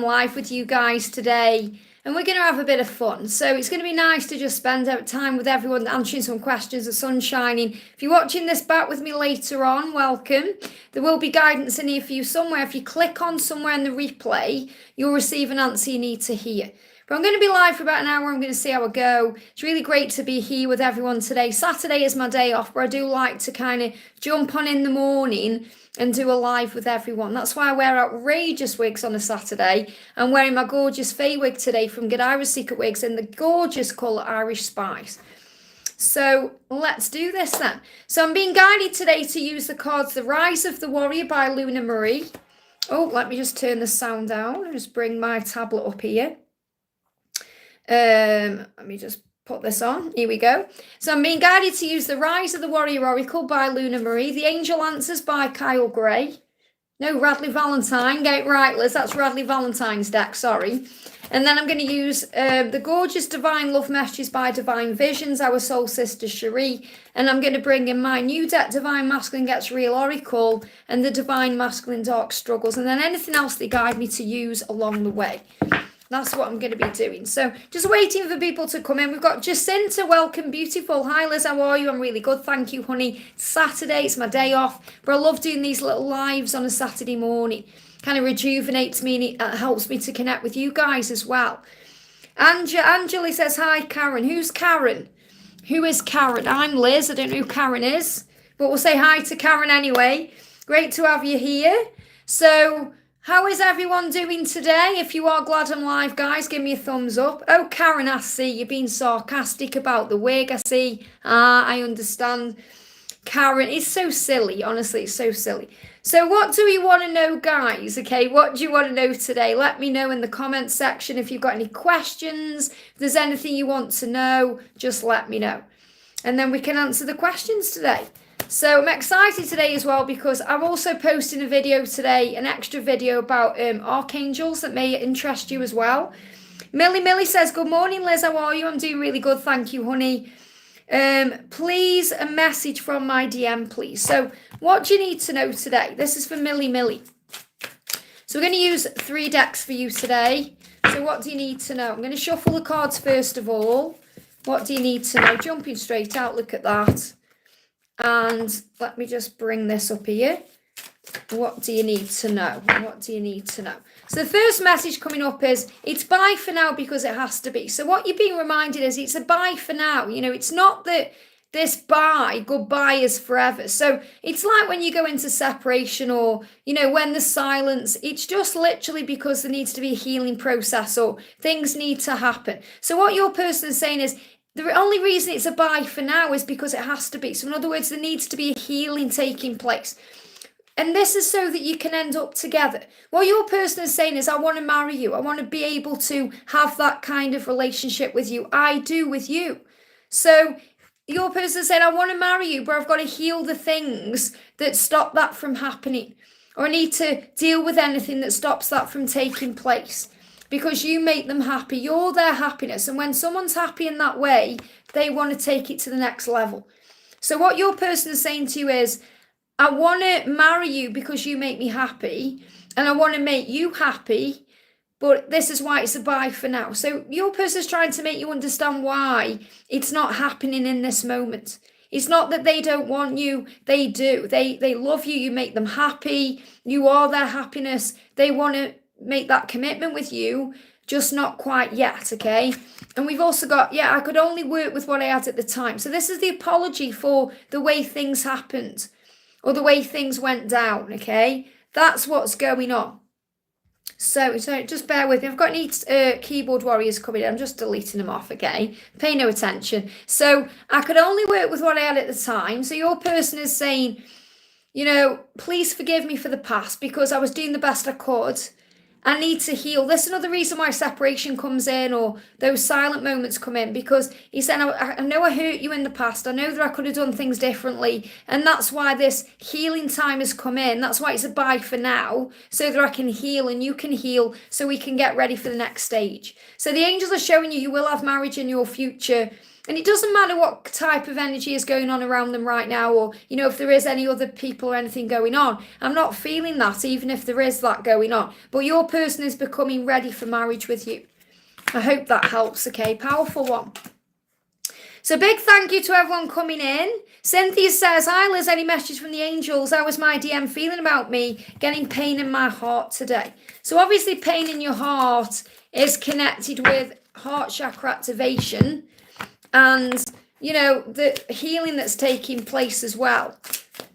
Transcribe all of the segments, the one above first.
live with you guys today, and we're going to have a bit of fun. So it's going to be nice to just spend time with everyone answering some questions. The sun's shining. If you're watching this back with me later on, welcome. There will be guidance in here for you somewhere. If you click on somewhere in the replay, you'll receive an answer you need to hear. But I'm going to be live for about an hour. I'm going to see how I go. It's really great to be here with everyone today. Saturday is my day off, but I do like to kind of jump on in the morning and do a live with everyone. That's why I wear outrageous wigs on a Saturday. I'm wearing my gorgeous Faye wig today from Godiva's Secret Wigs in the gorgeous colour Irish Spice. So let's do this then. So I'm being guided today to use the cards The Rise of the Warrior by Luna Marie. Oh, let me just turn the sound down and just bring my tablet up here. Let me just put this on. Here we go. So I'm being guided to use The Rise of the Warrior Oracle by Luna Marie. The Angel Answers by Kyle Gray. No, Radley Valentine. Get it right, Liz. That's Radley Valentine's deck. Sorry. And then I'm going to use the gorgeous Divine Love Messages by Divine Visions, our soul sister Cherie. And I'm going to bring in my new deck, Divine Masculine Gets Real Oracle, and the Divine Masculine Dark Struggles. And then anything else they guide me to use along the way. That's what I'm going to be doing. So just waiting for people to come in. We've got Jacinta. Welcome, beautiful. Hi, Liz. How are you? I'm really good. Thank you, honey. It's Saturday. It's my day off. But I love doing these little lives on a Saturday morning. Kind of rejuvenates me and it helps me to connect with you guys as well. Angela says, hi, Karen. Who's Karen? Who is Karen? I'm Liz. I don't know who Karen is. But we'll say hi to Karen anyway. Great to have you here. So how is everyone doing today? If you are glad I'm live, guys, give me a thumbs up. Oh, Karen, I see. You're being sarcastic about the wig, I see. I understand. Karen, it's so silly. Honestly, it's so silly. So what do we want to know, guys? Okay, what do you want to know today? Let me know in the comments section if you've got any questions. If there's anything you want to know, just let me know. And then we can answer the questions today. So I'm excited today as well because I'm also posting a video today, an extra video about archangels that may interest you as well. Millie says, good morning, Liz. How are you? I'm doing really good. Thank you, honey. Please, a message from my DM, please. So what do you need to know today? This is for Millie. So we're going to use 3 decks for you today. So what do you need to know? I'm going to shuffle the cards first of all. What do you need to know? Jumping straight out. Look at that. And let me just bring this up here. What do you need to know? What do you need to know? So the first message coming up is, it's bye for now because it has to be. So what you're being reminded is it's a bye for now. You know, it's not that this goodbye is forever. So it's like when you go into separation or, you know, when there's silence, it's just literally because there needs to be a healing process or things need to happen. So what your person is saying is, the only reason it's a bye for now is because it has to be. So in other words, there needs to be a healing taking place. And this is so that you can end up together. What your person is saying is, I want to marry you. I want to be able to have that kind of relationship with you. I do with you. So your person is saying, I want to marry you, but I've got to heal the things that stop that from happening. Or I need to deal with anything that stops that from taking place. Because you make them happy. You're their happiness. And when someone's happy in that way, they want to take it to the next level. So what your person is saying to you is, I want to marry you because you make me happy. And I want to make you happy. But this is why it's a bye for now. So your person is trying to make you understand why it's not happening in this moment. It's not that they don't want you. They do. They love you. You make them happy. You are their happiness. They want to make that commitment with you, just not quite yet, okay? And we've also got, I could only work with what I had at the time. So this is the apology for the way things happened or the way things went down, okay? That's what's going on. So just bear with me. I've got any keyboard warriors coming in. I'm just deleting them off, okay? Pay no attention. So I could only work with what I had at the time. So your person is saying, you know, please forgive me for the past because I was doing the best I could. I need to heal. This is another reason why separation comes in or those silent moments come in, because he said, I know I hurt you in the past. I know that I could have done things differently. And that's why this healing time has come in. That's why it's a bye for now, so that I can heal and you can heal so we can get ready for the next stage. So the angels are showing you will have marriage in your future. And it doesn't matter what type of energy is going on around them right now, or, you know, if there is any other people or anything going on. I'm not feeling that, even if there is that going on. But your person is becoming ready for marriage with you. I hope that helps, okay? Powerful one. So big thank you to everyone coming in. Cynthia says, hi Liz, any message from the angels? How was my DM feeling about me getting pain in my heart today? So obviously pain in your heart is connected with heart chakra activation and, you know, the healing that's taking place as well.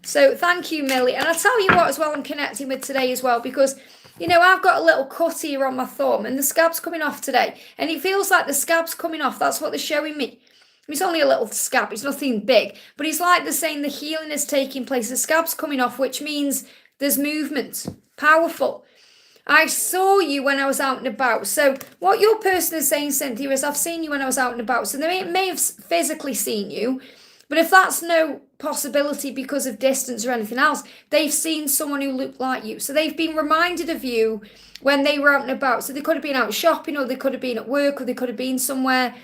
So thank you, Millie. And I'll tell you what as well I'm connecting with today as well, because, you know, I've got a little cut here on my thumb and the scab's coming off today. And it feels like the scab's coming off. That's what they're showing me. It's only a little scab. It's nothing big. But it's like they're saying the healing is taking place. The scab's coming off, which means there's movement. Powerful. I saw you when I was out and about. So what your person is saying, Cynthia, is I've seen you when I was out and about. So they may have physically seen you. But if that's no possibility because of distance or anything else, they've seen someone who looked like you. So they've been reminded of you when they were out and about. So they could have been out shopping, or they could have been at work, or they could have been somewhere,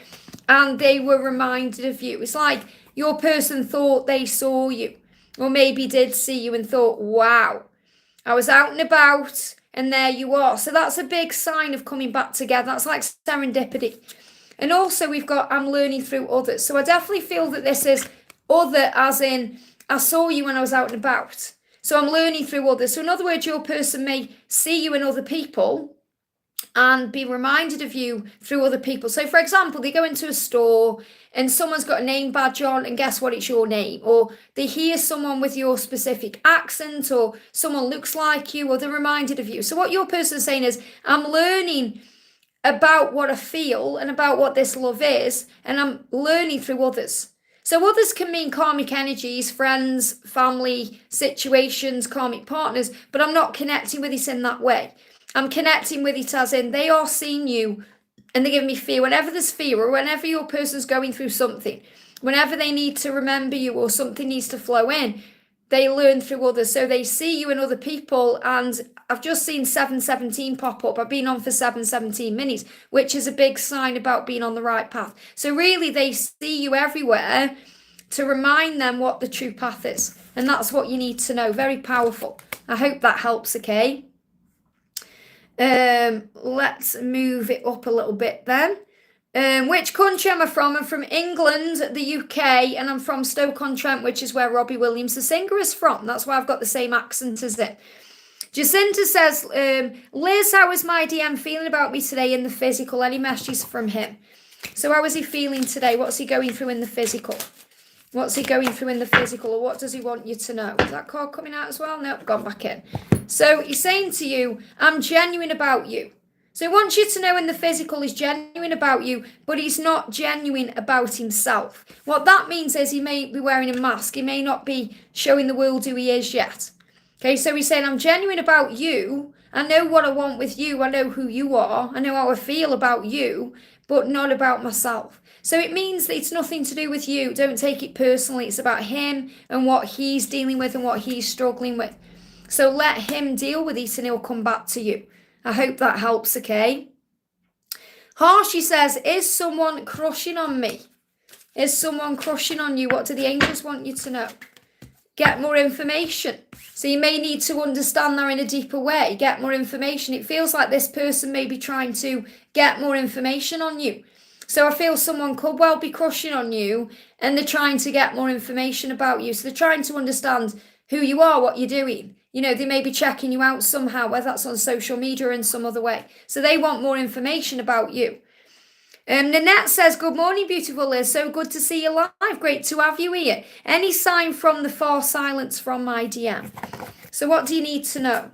and they were reminded of you. It's like your person thought they saw you, or maybe did see you and thought, wow, I was out and about and there you are. So that's a big sign of coming back together. That's like serendipity. And also we've got, I'm learning through others. So I definitely feel that this is other, as in, I saw you when I was out and about. So I'm learning through others. So in other words, your person may see you in other people and be reminded of you through other people. So for example, they go into a store and someone's got a name badge on, and guess what? It's your name. Or they hear someone with your specific accent, or someone looks like you, or they're reminded of you. So what your person is saying is, I'm learning about what I feel and about what this love is, and I'm learning through others. So others can mean karmic energies, friends, family, situations, karmic partners, but I'm not connecting with it in that way. I'm connecting with it as in they are seeing you and they give me fear. Whenever there's fear, or whenever your person's going through something, whenever they need to remember you or something needs to flow in, they learn through others. So they see you in other people. And I've just seen 717 pop up. I've been on for 717 minutes, which is a big sign about being on the right path. So really they see you everywhere to remind them what the true path is. And that's what you need to know. Very powerful. I hope that helps, okay? Let's move it up a little bit then. Which country am I from? I'm from England, the UK, and I'm from Stoke-on-Trent, which is where Robbie Williams, the singer, is from. That's why I've got the same accent as it. Jacinta says, Liz, how is my DM feeling about me today in the physical? Any messages from him? So how is he feeling today? What's he going through in the physical? What's he going through in the physical, or what does he want you to know? Is that card coming out as well? Nope, gone back in. So he's saying to you, I'm genuine about you. So he wants you to know in the physical he's genuine about you, but he's not genuine about himself. What that means is he may be wearing a mask. He may not be showing the world who he is yet. Okay, so he's saying, I'm genuine about you. I know what I want with you. I know who you are. I know how I feel about you, but not about myself. So it means that it's nothing to do with you. Don't take it personally. It's about him and what he's dealing with and what he's struggling with. So let him deal with it and he'll come back to you. I hope that helps, okay? Harshi says, is someone crushing on me? Is someone crushing on you? What do the angels want you to know? Get more information. So you may need to understand that in a deeper way. Get more information. It feels like this person may be trying to get more information on you. So I feel someone could well be crushing on you and they're trying to get more information about you. So they're trying to understand who you are, what you're doing. You know, they may be checking you out somehow, whether that's on social media or in some other way. So they want more information about you. Nanette says, good morning, beautiful Liz. So good to see you live. Great to have you here. Any sign from the far silence from my DM? So what do you need to know?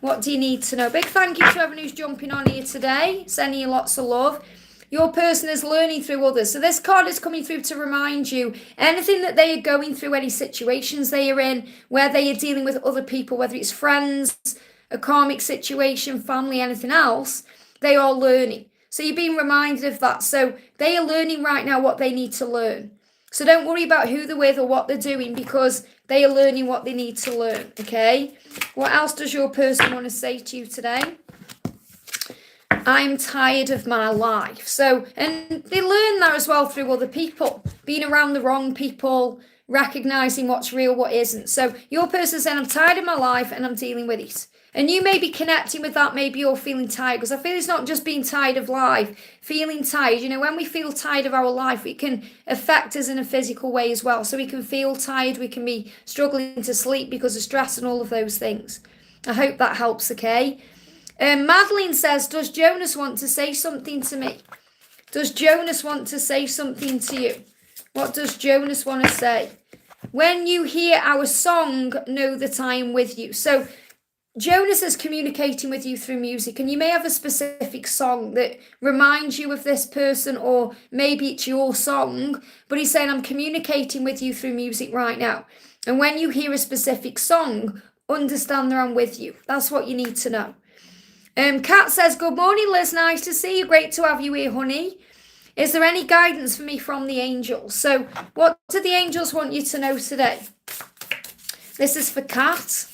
What do you need to know? Big thank you to everyone who's jumping on here today. Sending you lots of love. Your person is learning through others. So this card is coming through to remind you anything that they are going through, any situations they are in, where they are dealing with other people, whether it's friends, a karmic situation, family, anything else, they are learning. So you're being reminded of that. So they are learning right now what they need to learn. So don't worry about who they're with or what they're doing, because they are learning what they need to learn, okay? What else does your person want to say to you today? I'm tired of my life. So, and they learn that as well through other people, being around the wrong people, recognizing what's real, what isn't. So your person saying, I'm tired of my life and I'm dealing with it. And you may be connecting with that. Maybe you're feeling tired, because I feel it's not just being tired of life, feeling tired. You know, when we feel tired of our life, it can affect us in a physical way as well. So we can feel tired. We can be struggling to sleep because of stress and all of those things. I hope that helps, okay? Madeline says, does Jonas want to say something to me? Does Jonas want to say something to you? What does Jonas want to say? When you hear our song, know that I am with you. So Jonas is communicating with you through music, and you may have a specific song that reminds you of this person, or maybe it's your song, but he's saying, I'm communicating with you through music right now. And when you hear a specific song, understand that I'm with you. That's what you need to know. Kat says, good morning, Liz. Nice to see you. Great to have you here, honey. Is there any guidance for me from the angels? So what do the angels want you to know today? This is for Kat.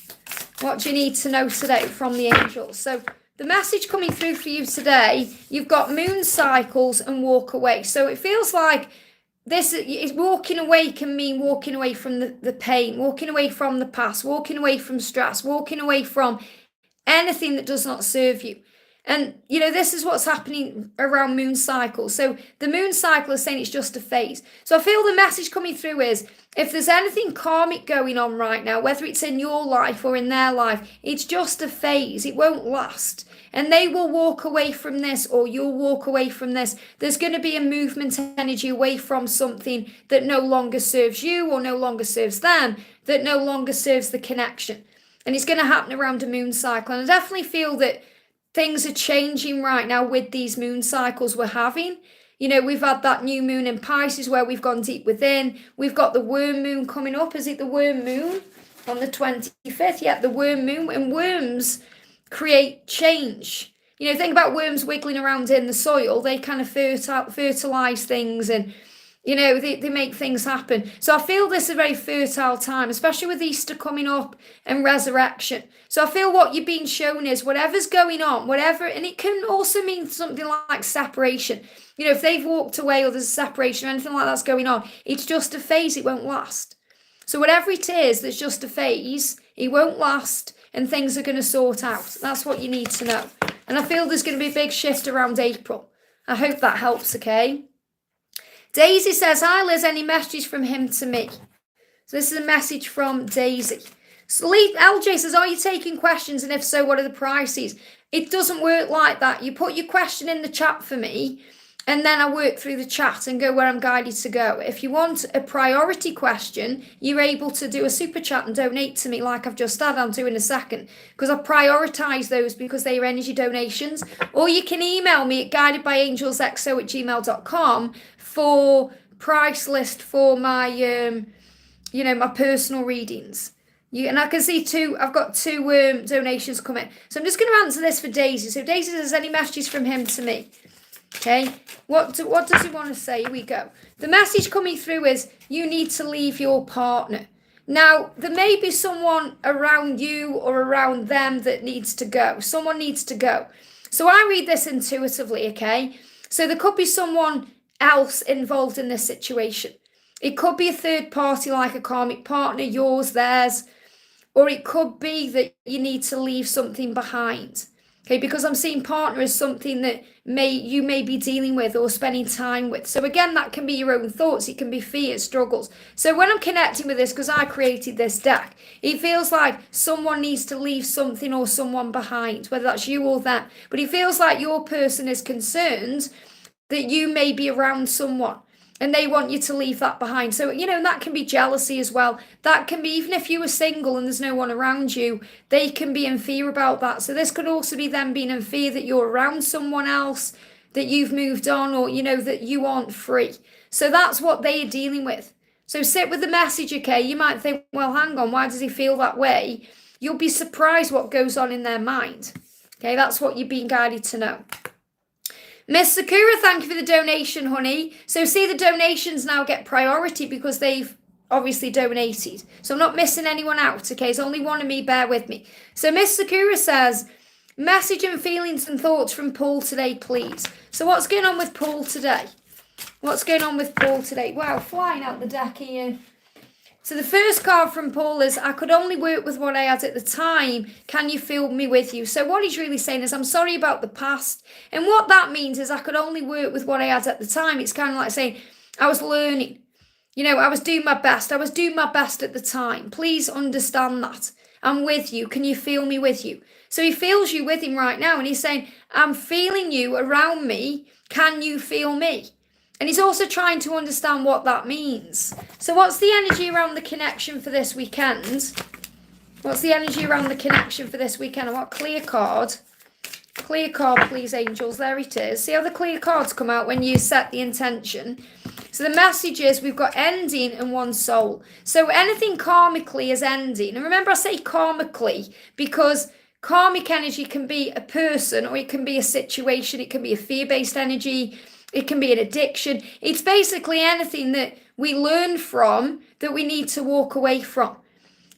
What do you need to know today from the angels? So the message coming through for you today, you've got moon cycles and walk away. So it feels like this is walking away can mean walking away from the pain, walking away from the past, walking away from stress, walking away from anything that does not serve you. And, you know, this is what's happening around moon cycles. So the moon cycle is saying it's just a phase. So I feel the message coming through is, if there's anything karmic going on right now, whether it's in your life or in their life, it's just a phase. It won't last. And they will walk away from this, or you'll walk away from this. There's going to be a movement energy away from something that no longer serves you or no longer serves them, that no longer serves the connection. And it's going to happen around a moon cycle. And I definitely feel that things are changing right now with these moon cycles we're having. You know, we've had that new moon in Pisces where we've gone deep within. We've got the worm moon coming up. Is it the worm moon on the 25th? Yeah, the worm moon. And worms create change. You know, think about worms wiggling around in the soil. They kind of fertilize things, and, you know, they make things happen. So I feel this is a very fertile time, especially with Easter coming up and resurrection. So I feel what you're being shown is whatever's going on, whatever, and it can also mean something like separation. You know, if they've walked away or there's a separation or anything like that's going on, it's just a phase, it won't last. So whatever it is that's just a phase, it won't last, and things are going to sort out. That's what you need to know. And I feel there's going to be a big shift around April. I hope that helps, okay? Daisy says, hi Liz, any messages from him to me? So this is a message from Daisy. So LJ says, are you taking questions? And if so, what are the prices? It doesn't work like that. You put your question in the chat for me, and then I work through the chat and go where I'm guided to go. If you want a priority question, you're able to do a super chat and donate to me like I've just had. I'll do in a second, because I prioritize those because they are energy donations. Or you can email me at guidedbyangelsxo@gmail.com for price list for my, you know, my personal readings. And I can see I've got two donations coming. So I'm just going to answer this for Daisy. So Daisy says, any messages from him to me? Okay, what does he want to say? Here we go. The message coming through is, you need to leave your partner. Now, there may be someone around you or around them that needs to go. Someone needs to go. So I read this intuitively, okay? So there could be someone else involved in this situation. It could be a third party, like a karmic partner, yours, theirs. Or it could be that you need to leave something behind. Okay, because I'm seeing partner as something that you may be dealing with or spending time with. So again, that can be your own thoughts. It can be fears, struggles. So when I'm connecting with this, because I created this deck, it feels like someone needs to leave something or someone behind, whether that's you or them. But it feels like your person is concerned that you may be around someone, and they want you to leave that behind. So, you know, that can be jealousy as well. That can be, even if you were single and there's no one around you, they can be in fear about that. So this could also be them being in fear that you're around someone else, that you've moved on, or, you know, that you aren't free. So that's what they are dealing with. So sit with the message, okay? You might think, well, hang on, why does he feel that way? You'll be surprised what goes on in their mind. Okay, that's what you're being guided to know. Miss Sakura, thank you for the donation, honey. So see, the donations now get priority because they've obviously donated. So I'm not missing anyone out, okay? It's only one of me, bear with me. So Miss Sakura says, Message and feelings and thoughts from Paul today, please. So what's going on with Paul today? What's going on with Paul today? Wow, flying out the deck here. So the first card from Paul is, I could only work with what I had at the time. Can you feel me with you? So what he's really saying is, I'm sorry about the past. And what that means is I could only work with what I had at the time. It's kind of like saying, I was learning. You know, I was doing my best. I was doing my best at the time. Please understand that. I'm with you. Can you feel me with you? So he feels you with him right now. And he's saying, I'm feeling you around me. Can you feel me? And he's also trying to understand what that means. So what's the energy around the connection for this weekend? What's the energy around the connection for this weekend? And what clear card? Clear card, please, angels. There it is. See how the clear cards come out when you set the intention? So the message is we've got ending and one soul. So anything karmically is ending. And remember I say karmically because karmic energy can be a person or it can be a situation. It can be a fear-based energy. It can be an addiction. It's basically anything that we learn from that we need to walk away from.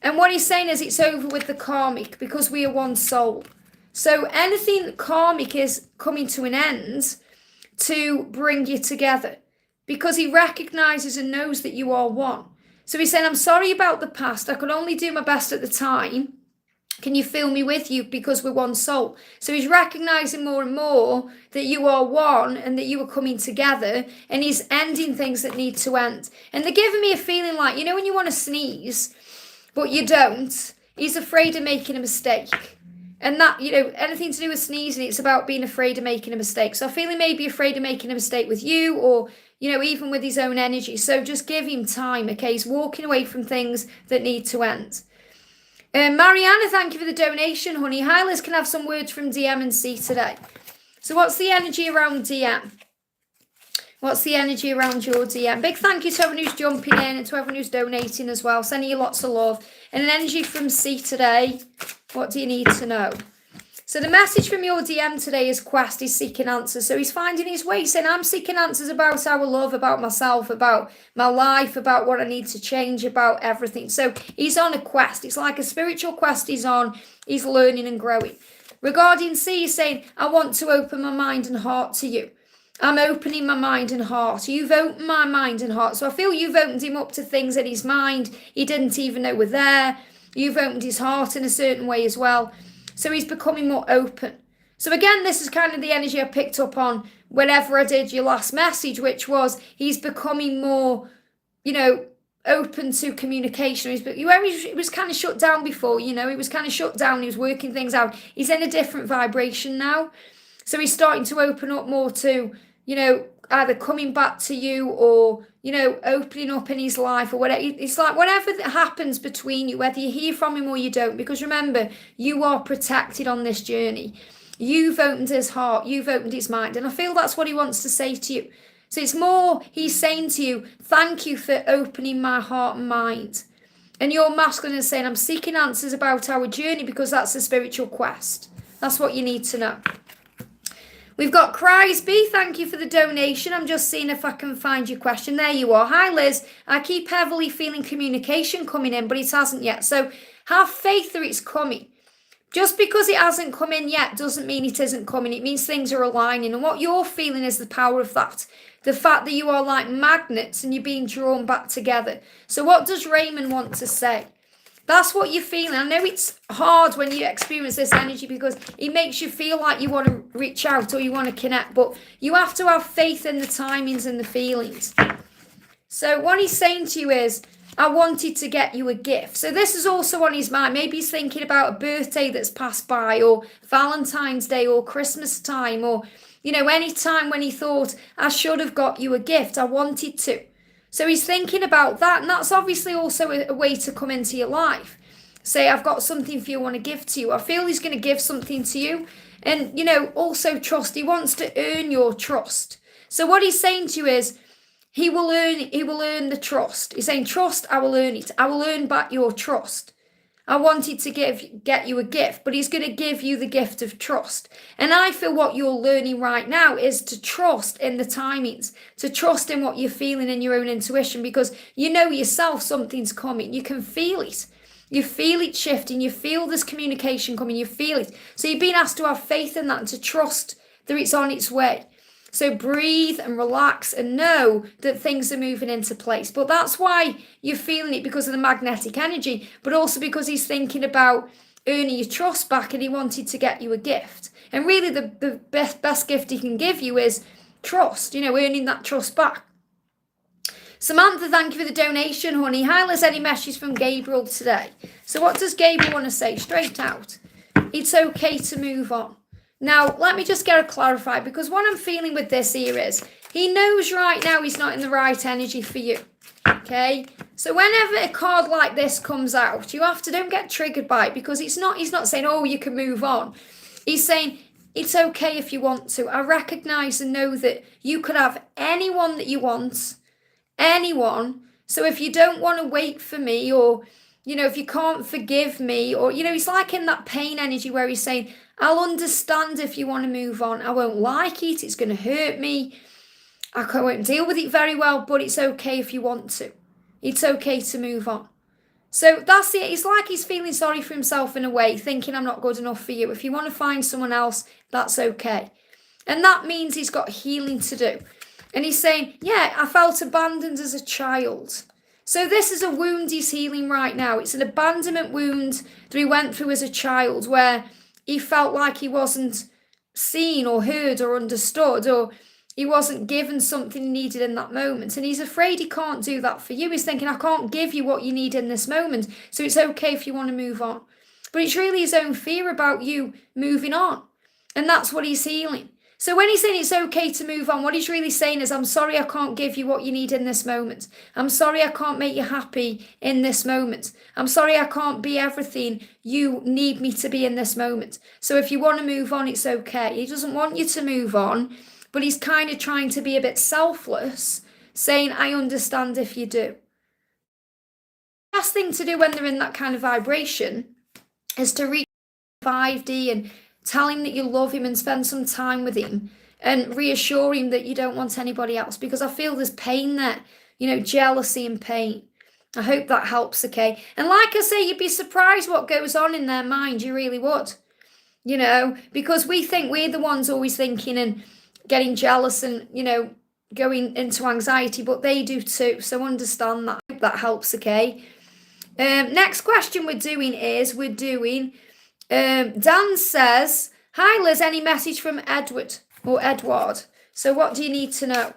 And what he's saying is it's over with the karmic because we are one soul. So anything karmic is coming to an end to bring you together because he recognizes and knows that you are one. So he's saying, I'm sorry about the past. I could only do my best at the time. Can you feel me with you because we're one soul? So he's recognizing more and more that you are one and that you are coming together and he's ending things that need to end. And they're giving me a feeling like, you know, when you want to sneeze, but you don't, he's afraid of making a mistake. And that, you know, anything to do with sneezing, it's about being afraid of making a mistake. So I feel he may be afraid of making a mistake with you or, you know, even with his own energy. So just give him time, okay? He's walking away from things that need to end. Mariana, thank you for the donation, honey. Hi, Liz, can I have some words from DM and C today? So what's the energy around DM? What's the energy around your DM? Big thank you to everyone who's jumping in and to everyone who's donating as well. Sending you lots of love. And an energy from C today. What do you need to know? So the message from your DM today is Quest is seeking answers. So he's finding his way, saying, I'm seeking answers about our love, about myself, about my life, about what I need to change, about everything. So he's on a quest. It's like a spiritual quest he's on. He's learning and growing. Regarding C, he's saying, I want to open my mind and heart to you. I'm opening my mind and heart. You've opened my mind and heart. So I feel you've opened him up to things in his mind he didn't even know were there. You've opened his heart in a certain way as well. So he's becoming more open. So again, this is kind of the energy I picked up on whenever I did your last message, which was he's becoming more, you know, open to communication. He was kind of shut down before, you know, he was kind of shut down. He was working things out. He's in a different vibration now. So he's starting to open up more to, you know, either coming back to you or, you know, opening up in his life or whatever. It's like whatever that happens between you, whether you hear from him or you don't, because remember, you are protected on this journey. You've opened his heart, you've opened his mind, and I feel that's what he wants to say to you. So it's more, he's saying to you, thank you for opening my heart and mind. And your masculine is saying, I'm seeking answers about our journey because that's a spiritual quest. That's what you need to know. We've got Crysby, thank you for the donation. I'm just seeing if I can find your question. There you are. Hi, Liz. I keep heavily feeling communication coming in, but it hasn't yet. So have faith that it's coming. Just because it hasn't come in yet doesn't mean it isn't coming. It means things are aligning. And what you're feeling is the power of that. The fact that you are like magnets and you're being drawn back together. So what does Raymond want to say? That's what you're feeling. I know it's hard when you experience this energy because it makes you feel like you want to reach out or you want to connect, but you have to have faith in the timings and the feelings. So what he's saying to you is, I wanted to get you a gift. So this is also on his mind. Maybe he's thinking about a birthday that's passed by or Valentine's Day or Christmas time or, you know, any time when he thought, I should have got you a gift. I wanted to. So he's thinking about that, and that's obviously also a way to come into your life. Say, I've got something for you I want to give to you. I feel he's going to give something to you. And, you know, also trust. He wants to earn your trust. So what he's saying to you is, he will earn the trust. He's saying, trust, I will earn it. I will earn back your trust. I wanted to get you a gift, but he's going to give you the gift of trust. And I feel what you're learning right now is to trust in the timings, to trust in what you're feeling in your own intuition, because you know yourself something's coming. You can feel it. You feel it shifting. You feel this communication coming. You feel it. So you've been asked to have faith in that and to trust that it's on its way. So breathe and relax and know that things are moving into place. But that's why you're feeling it, because of the magnetic energy, but also because he's thinking about earning your trust back, and he wanted to get you a gift. And really the best gift he can give you is trust, earning that trust back. Samantha, thank you for the donation, honey. Hi, Liz, any message from Gabriel today? So what does Gabriel want to say? Straight out. It's okay to move on. Now, let me just get it clarified, because what I'm feeling with this here is he knows right now he's not in the right energy for you. Okay? So whenever a card like this comes out, you have to, don't get triggered by it, because he's not saying, oh, you can move on. He's saying, it's okay if you want to. I recognize and know that you could have anyone that you want, anyone. So if you don't want to wait for me, or, if you can't forgive me, or, he's like in that pain energy where he's saying, I'll understand if you want to move on. I won't like it. It's going to hurt me. I won't deal with it very well, but it's okay if you want to. It's okay to move on. So that's it. It's like he's feeling sorry for himself in a way, thinking I'm not good enough for you. If you want to find someone else, that's okay. And that means he's got healing to do. And he's saying, yeah, I felt abandoned as a child. So this is a wound he's healing right now. It's an abandonment wound that he went through as a child, where he felt like he wasn't seen or heard or understood, or he wasn't given something he needed in that moment. And he's afraid he can't do that for you. He's thinking, I can't give you what you need in this moment. So it's okay if you want to move on. But it's really his own fear about you moving on. And that's what he's healing. So when he's saying it's okay to move on, what he's really saying is, I'm sorry I can't give you what you need in this moment. I'm sorry I can't make you happy in this moment. I'm sorry I can't be everything you need me to be in this moment. So if you want to move on, it's okay. He doesn't want you to move on, but he's kind of trying to be a bit selfless, saying, I understand if you do. The best thing to do when they're in that kind of vibration is to reach 5D and tell him that you love him and spend some time with him and reassure him that you don't want anybody else, because I feel there's pain there, jealousy and pain. I hope that helps, okay? And like I say, you'd be surprised what goes on in their mind. You really would, because we think we're the ones always thinking and getting jealous and, going into anxiety, but they do too. So understand that. I hope that helps, okay? Next question we're doing, Dan says, hi Liz, any message from Edward or Edward? So what do you need to know?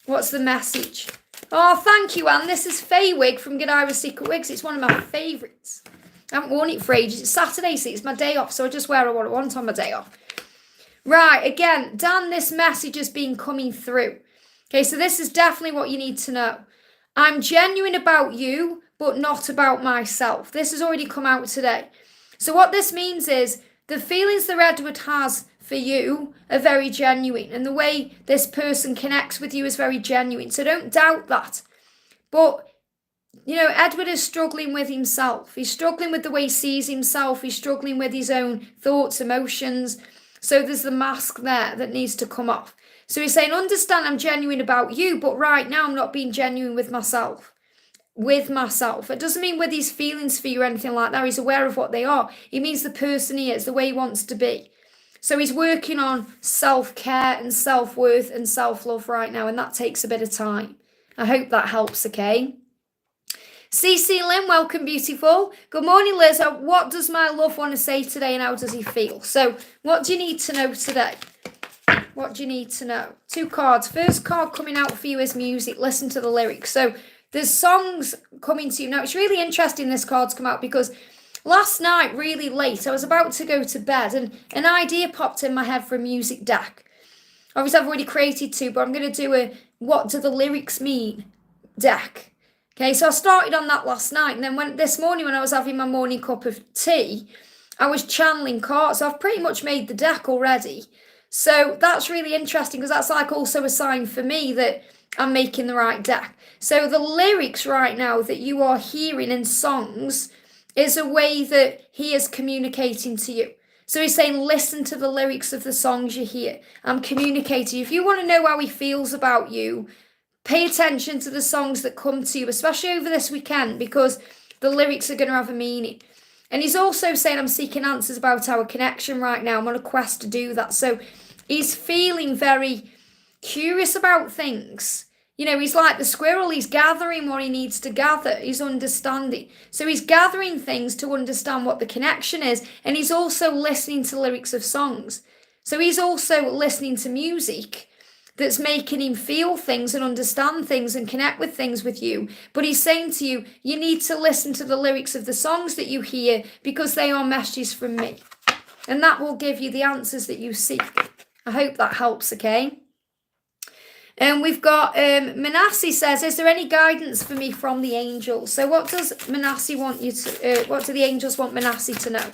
What's the message? Oh, thank you, Anne. This is Faye Wig from Godiva Secret Wigs. It's one of my favourites. I haven't worn it for ages. It's Saturday, so it's my day off, so I just wear what I want on my day off. Right, again, Dan, this message has been coming through. Okay, so this is definitely what you need to know. I'm genuine about you, but not about myself. This has already come out today. So what this means is the feelings that Edward has for you are very genuine, and the way this person connects with you is very genuine. So don't doubt that. But, Edward is struggling with himself. He's struggling with the way he sees himself. He's struggling with his own thoughts, emotions. So there's the mask there that needs to come off. So he's saying, understand I'm genuine about you, but right now I'm not being genuine with myself. It doesn't mean with his feelings for you or anything like that. He's aware of what they are. It means the person he is, the way he wants to be. So he's working on self-care and self-worth and self-love right now, and that takes a bit of time. I hope that helps, okay? CC Lynn, welcome, beautiful. Good morning, Liz. What does my love want to say today, and how does he feel? So what do you need to know today? What do you need to know? 2 cards. First card coming out for you is music. Listen to the lyrics. So there's songs coming to you. Now, it's really interesting this card's come out, because last night, really late, I was about to go to bed and an idea popped in my head for a music deck. Obviously, I've already created 2, but I'm going to do a what do the lyrics mean deck. Okay, so I started on that last night, and then this morning when I was having my morning cup of tea, I was channeling cards. So I've pretty much made the deck already. So that's really interesting, because that's like also a sign for me that I'm making the right deck. So the lyrics right now that you are hearing in songs is a way that he is communicating to you. So he's saying, listen to the lyrics of the songs you hear. I'm communicating. If you want to know how he feels about you, pay attention to the songs that come to you, especially over this weekend, because the lyrics are going to have a meaning. And he's also saying, I'm seeking answers about our connection right now. I'm on a quest to do that. So he's feeling very curious about things. You know, he's like the squirrel. He's gathering what he needs to gather. He's understanding. So he's gathering things to understand what the connection is. And he's also listening to lyrics of songs. So he's also listening to music that's making him feel things and understand things and connect with things with you. But he's saying to you, you need to listen to the lyrics of the songs that you hear because they are messages from me. And that will give you the answers that you seek. I hope that helps, okay? And we've got Manasseh says, is there any guidance for me from the angels? So what does Manasseh want you to, what do the angels want Manasseh to know?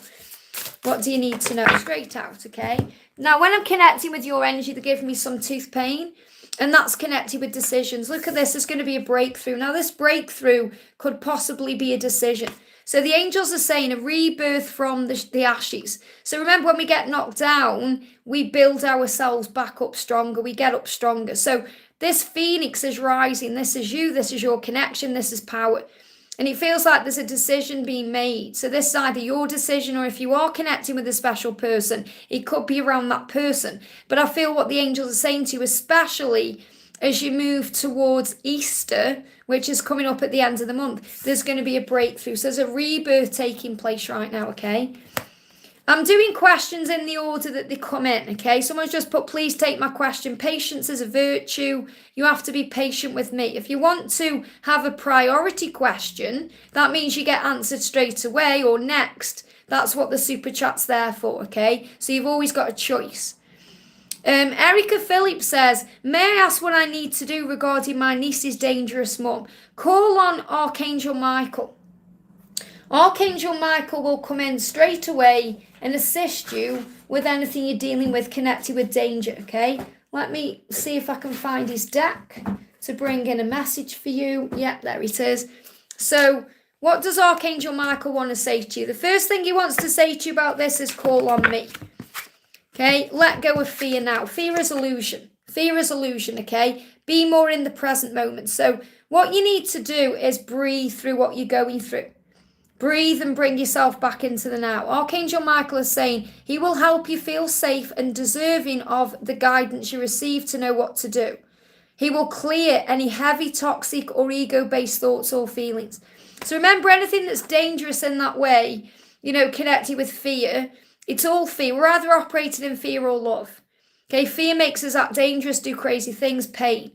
What do you need to know? Straight out, okay? Now, when I'm connecting with your energy, they give me some tooth pain, and that's connected with decisions. Look at this. There's going to be a breakthrough. Now, this breakthrough could possibly be a decision. So the angels are saying a rebirth from the ashes. So remember, when we get knocked down, we build ourselves back up stronger. We get up stronger. So this phoenix is rising. This is you. This is your connection. This is power. And it feels like there's a decision being made. So this is either your decision, or if you are connecting with a special person, it could be around that person. But I feel what the angels are saying to you, especially as you move towards Easter, which is coming up at the end of the month, there's going to be a breakthrough. So there's a rebirth taking place right now, okay? I'm doing questions in the order that they come in, okay? Someone's just put, please take my question. Patience is a virtue. You have to be patient with me. If you want to have a priority question, that means you get answered straight away or next. That's what the super chat's there for, okay? So you've always got a choice. Erica Phillips says, may I ask what I need to do regarding my niece's dangerous mum? Call on Archangel Michael. Archangel Michael will come in straight away and assist you with anything you're dealing with connected with danger, okay? Let me see if I can find his deck to bring in a message for you. Yeah, there it is. So what does Archangel Michael want to say to you? The first thing he wants to say to you about this is call on me. Okay, let go of fear now. Fear is illusion. Fear is illusion, okay? Be more in the present moment. So what you need to do is breathe through what you're going through. Breathe and bring yourself back into the now. Archangel Michael is saying he will help you feel safe and deserving of the guidance you receive to know what to do. He will clear any heavy, toxic, or ego-based thoughts or feelings. So remember, anything that's dangerous in that way, you know, connected with fear, it's all fear. We're either operating in fear or love. Okay, fear makes us act dangerous, do crazy things, pain.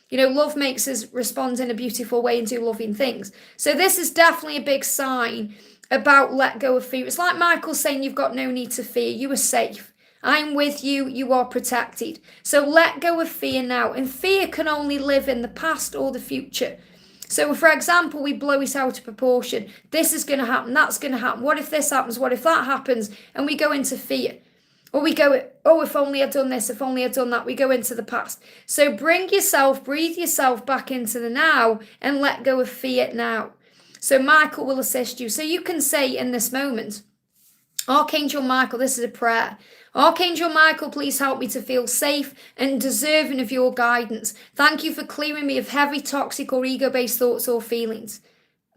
You know, love makes us respond in a beautiful way and do loving things. So this is definitely a big sign about let go of fear. It's like Michael saying you've got no need to fear. You are safe. I'm with you. You are protected. So let go of fear now. And fear can only live in the past or the future. So, for example, we blow it out of proportion. This is going to happen. That's going to happen. What if this happens? What if that happens? And we go into fear. Or we go, oh, if only I'd done this, if only I'd done that. We go into the past. So breathe yourself back into the now and let go of fear now. So Michael will assist you. So you can say in this moment, Archangel Michael, this is a prayer. Archangel Michael, please help me to feel safe and deserving of your guidance. Thank you for clearing me of heavy, toxic, or ego-based thoughts or feelings.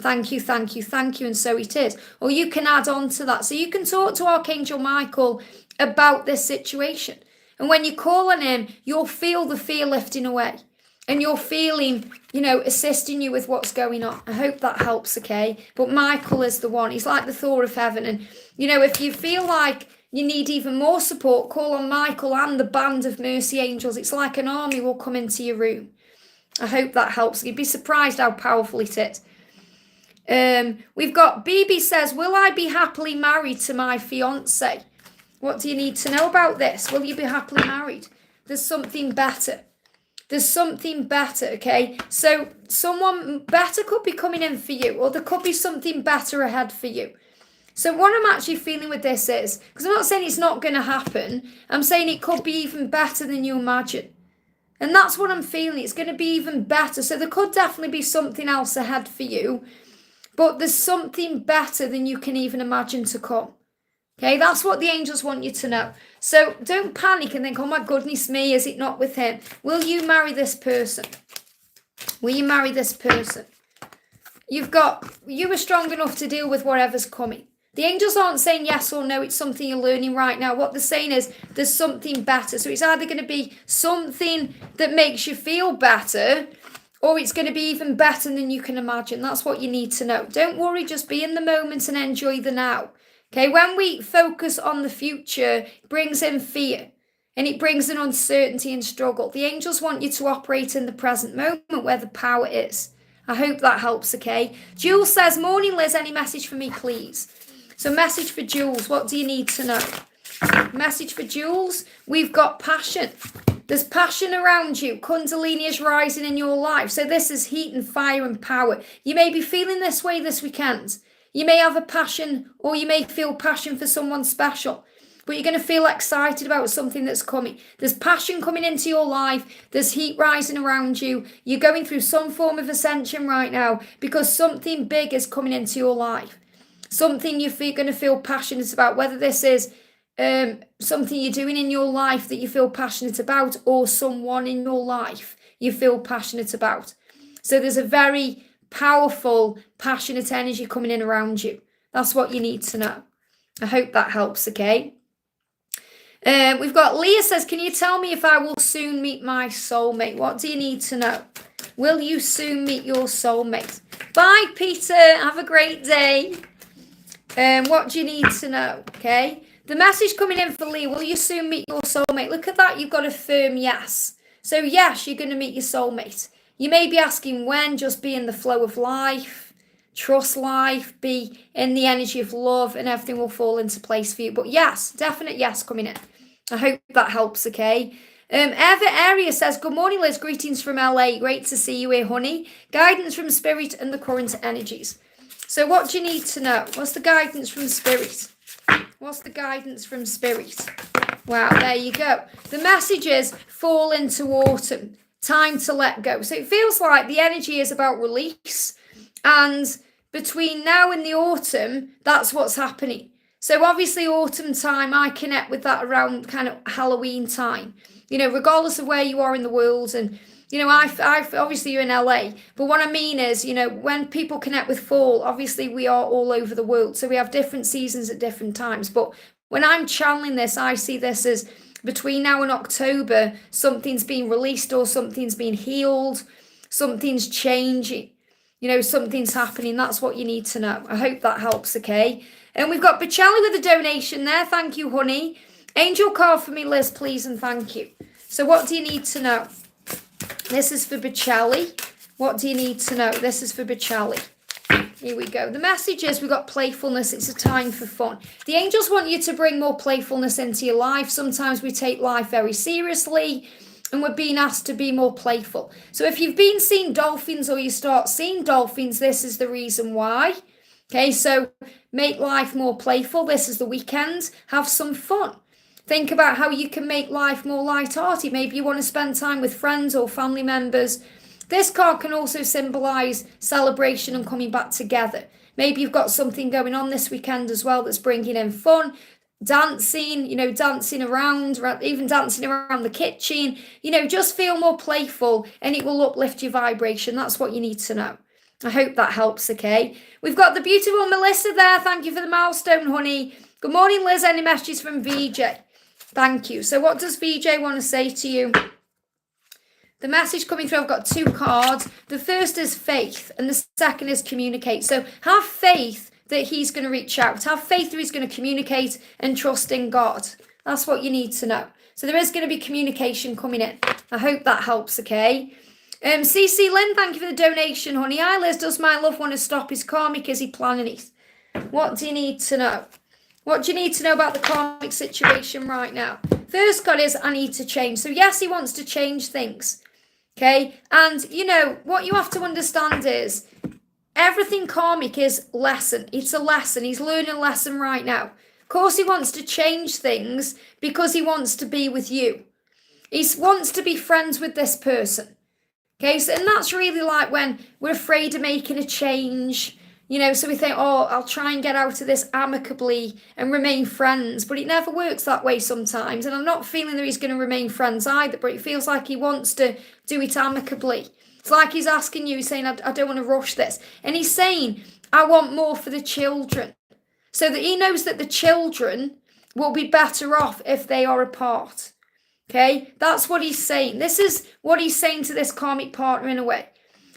Thank you, thank you, thank you, and so it is. Or you can add on to that. So you can talk to Archangel Michael about this situation. And when you call on him, you'll feel the fear lifting away. And you're feeling, you know, assisting you with what's going on. I hope that helps, okay? But Michael is the one. He's like the Thor of heaven. And, you know, if you feel like you need even more support, call on Michael and the band of mercy angels. It's like an army will come into your room. I hope that helps. You'd be surprised how powerful it is. We've got BB says, will I be happily married to my fiance? What do you need to know about this? Will you be happily married? There's something better. There's something better, okay? So someone better could be coming in for you, or there could be something better ahead for you. So what I'm actually feeling with this is, because I'm not saying it's not going to happen, I'm saying it could be even better than you imagine. And that's what I'm feeling. It's going to be even better. So there could definitely be something else ahead for you, but there's something better than you can even imagine to come. Okay, that's what the angels want you to know. So don't panic and think, oh my goodness me, is it not with him? Will you marry this person? Will you marry this person? you are strong enough to deal with whatever's coming. The angels aren't saying yes or no, it's something you're learning right now. What they're saying is there's something better. So it's either going to be something that makes you feel better, or it's going to be even better than you can imagine. That's what you need to know. Don't worry, just be in the moment and enjoy the now. Okay, when we focus on the future, it brings in fear and it brings in uncertainty and struggle. The angels want you to operate in the present moment where the power is. I hope that helps, okay? Jules says, morning Liz, any message for me, please? So message for Jules, what do you need to know? Message for Jules, we've got passion. There's passion around you. Kundalini is rising in your life. So this is heat and fire and power. You may be feeling this way this weekend. You may have a passion, or you may feel passion for someone special. But you're going to feel excited about something that's coming. There's passion coming into your life. There's heat rising around you. You're going through some form of ascension right now because something big is coming into your life. Something you're going to feel passionate about, whether this is something you're doing in your life that you feel passionate about, or someone in your life you feel passionate about. So there's a very powerful, passionate energy coming in around you. That's what you need to know. I hope that helps, okay? We've got Leah says, can you tell me if I will soon meet my soulmate? What do you need to know? Will you soon meet your soulmate? Bye, Peter. Have a great day. What do you need to know? Okay. The message coming in for Lee, will you soon meet your soulmate? Look at that. You've got a firm yes. So yes, you're going to meet your soulmate. You may be asking when, just be in the flow of life, trust life, be in the energy of love, and everything will fall into place for you. But yes, definite yes coming in. I hope that helps, okay? Eva Area says, good morning, Liz. Greetings from LA. Great to see you here, honey. Guidance from Spirit and the current energies. So what do you need to know? What's the guidance from Spirit? What's the guidance from Spirit? Wow, there you go. The message is fall into autumn. Time to let go. So it feels like the energy is about release. And between now and the autumn, that's what's happening. So obviously autumn time, I connect with that around kind of Halloween time. You know, regardless of where you are in the world. And, you know, I obviously you're in LA. But what I mean is, you know, when people connect with fall, obviously we are all over the world. So we have different seasons at different times. But when I'm channeling this, I see this as between now and October, something's being released or something's being healed. Something's changing. You know, something's happening. That's what you need to know. I hope that helps, okay? And we've got Bichelli with a donation there. Thank you, honey. Angel card for me, Liz, please, and thank you. So what do you need to know? This is for Bichelli. What do you need to know? This is for Bichelli. Here we go. The message is we've got playfulness. It's a time for fun. The angels want you to bring more playfulness into your life. Sometimes we take life very seriously and we're being asked to be more playful. So if you've been seeing dolphins or you start seeing dolphins, this is the reason why. Okay, so make life more playful. This is the weekend. Have some fun. Think about how you can make life more light-hearted. Maybe you want to spend time with friends or family members. This card can also symbolize celebration and coming back together. Maybe you've got something going on this weekend as well that's bringing in fun, dancing, you know, dancing around, even dancing around the kitchen. You know, just feel more playful and it will uplift your vibration. That's what you need to know. I hope that helps, okay? We've got the beautiful Melissa there. Thank you for the milestone, honey. Good morning, Liz. Any messages from VJ? Thank you. So what does VJ want to say to you? The message coming through, I've got two cards. The first is faith and the second is communicate. So have faith that he's going to reach out. Have faith that he's going to communicate and trust in God. That's what you need to know. So there is going to be communication coming in. I hope that helps, okay? CC Lynn, thank you for the donation, honey. Hi, Liz. Does my love want to stop his karmic? Is he planning it? What do you need to know? What do you need to know about the karmic situation right now? First card is I need to change. So yes, he wants to change things. Okay. And you know, what you have to understand is everything karmic is lesson. It's a lesson. He's learning a lesson right now. Of course, he wants to change things because he wants to be with you. He wants to be friends with this person. Okay. So, and that's really like when we're afraid of making a change. So we think, oh, I'll try and get out of this amicably and remain friends, but it never works that way sometimes. And I'm not feeling that he's going to remain friends either, but it feels like he wants to do it amicably. It's like he's asking you, he's saying, I don't want to rush this. And he's saying, I want more for the children. So that he knows that the children will be better off if they are apart. Okay, that's what he's saying. This is what he's saying to this karmic partner in a way.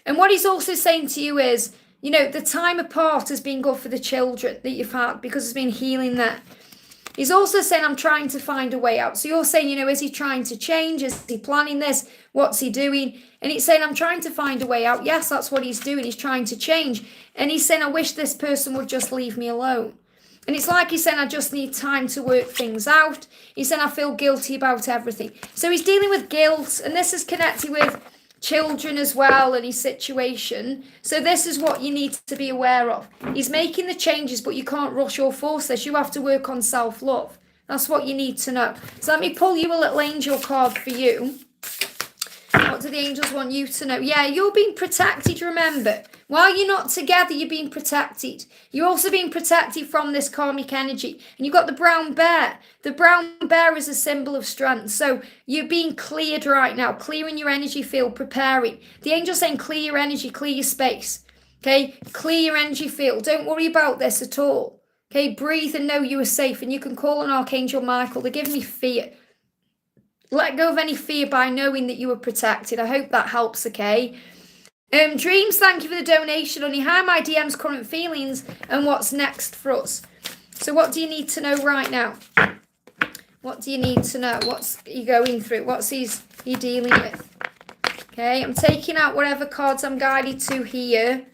And what he's also saying to you is, the time apart has been good for the children that you've had because there's been healing there. He's also saying, I'm trying to find a way out. So you're saying, is he trying to change? Is he planning this? What's he doing? And he's saying, I'm trying to find a way out. Yes, that's what he's doing. He's trying to change. And he's saying, I wish this person would just leave me alone. And it's like he's saying, I just need time to work things out. He's saying, I feel guilty about everything. So he's dealing with guilt. And this is connected with children as well and his situation. So this is what you need to be aware of. He's making the changes, but you can't rush or force this. You have to work on self-love. That's what you need to know. So let me pull you a little angel card for you. What do the angels want you to know? Yeah, you're being protected, remember. While you're not together, you're being protected. You're also being protected from this karmic energy. And you've got the brown bear. The brown bear is a symbol of strength. So you're being cleared right now, clearing your energy field, preparing. The angel's saying clear your energy, clear your space. Okay, clear your energy field. Don't worry about this at all. Okay, breathe and know you are safe. And you can call on Archangel Michael. They give me fear. Let go of any fear by knowing that you are protected. I hope that helps, okay? Dreams, thank you for the donation, honey. Hi, my DM's current feelings and what's next for us. So what do you need to know right now? What do you need to know? What's he going through? What's he dealing with? Okay, I'm taking out whatever cards I'm guided to here.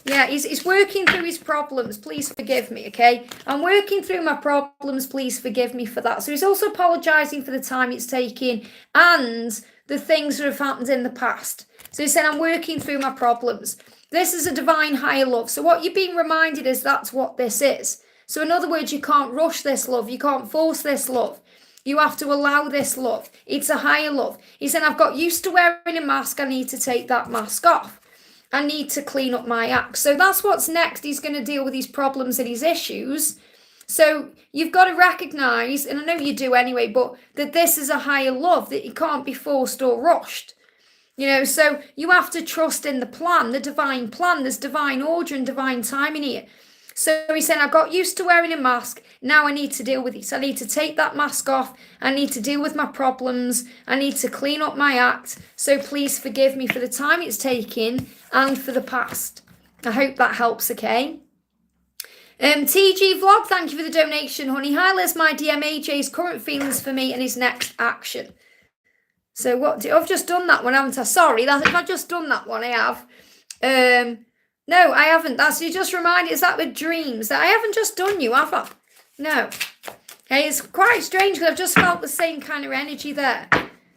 Yeah, he's working through his problems. Please forgive me, okay? I'm working through my problems. Please forgive me for that. So he's also apologising for the time it's taking and the things that have happened in the past. So he's saying, I'm working through my problems. This is a divine higher love. So what you're being reminded is that's what this is. So in other words, you can't rush this love. You can't force this love. You have to allow this love. It's a higher love. He's saying, I've got used to wearing a mask. I need to take that mask off. I need to clean up my act. So that's what's next. He's going to deal with his problems and his issues. So you've got to recognise, and I know you do anyway, but that this is a higher love, that it can't be forced or rushed. So you have to trust in the plan, the divine plan. There's divine order and divine timing here. So he's saying, I got used to wearing a mask. Now I need to deal with it. I need to take that mask off. I need to deal with my problems. I need to clean up my act. So please forgive me for the time it's taken and for the past. I hope that helps, okay? TG Vlog, thank you for the donation, honey. Hi, Liz, my DM, AJ's current feelings for me and his next action. So I've just done that one, haven't I? Sorry, if I've just done that one, I have. No, I haven't. You just reminded, is that with dreams? That I haven't just done you, have I? No. Okay, it's quite strange because I've just felt the same kind of energy there.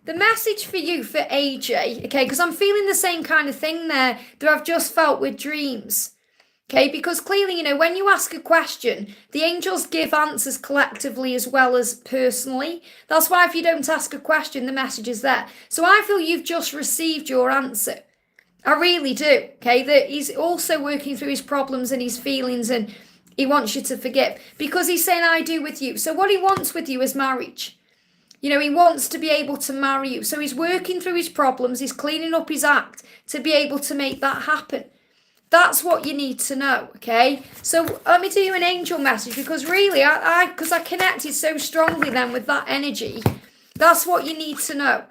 The message for you, for AJ, okay, because I'm feeling the same kind of thing there that I've just felt with dreams. Okay, because clearly, when you ask a question, the angels give answers collectively as well as personally. That's why if you don't ask a question, the message is there. So I feel you've just received your answer. I really do, okay? That he's also working through his problems and his feelings and he wants you to forgive because he's saying, I do with you. So what he wants with you is marriage. He wants to be able to marry you. So he's working through his problems. He's cleaning up his act to be able to make that happen. That's what you need to know, okay? So let me do you an angel message because really, because I connected so strongly then with that energy. That's what you need to know.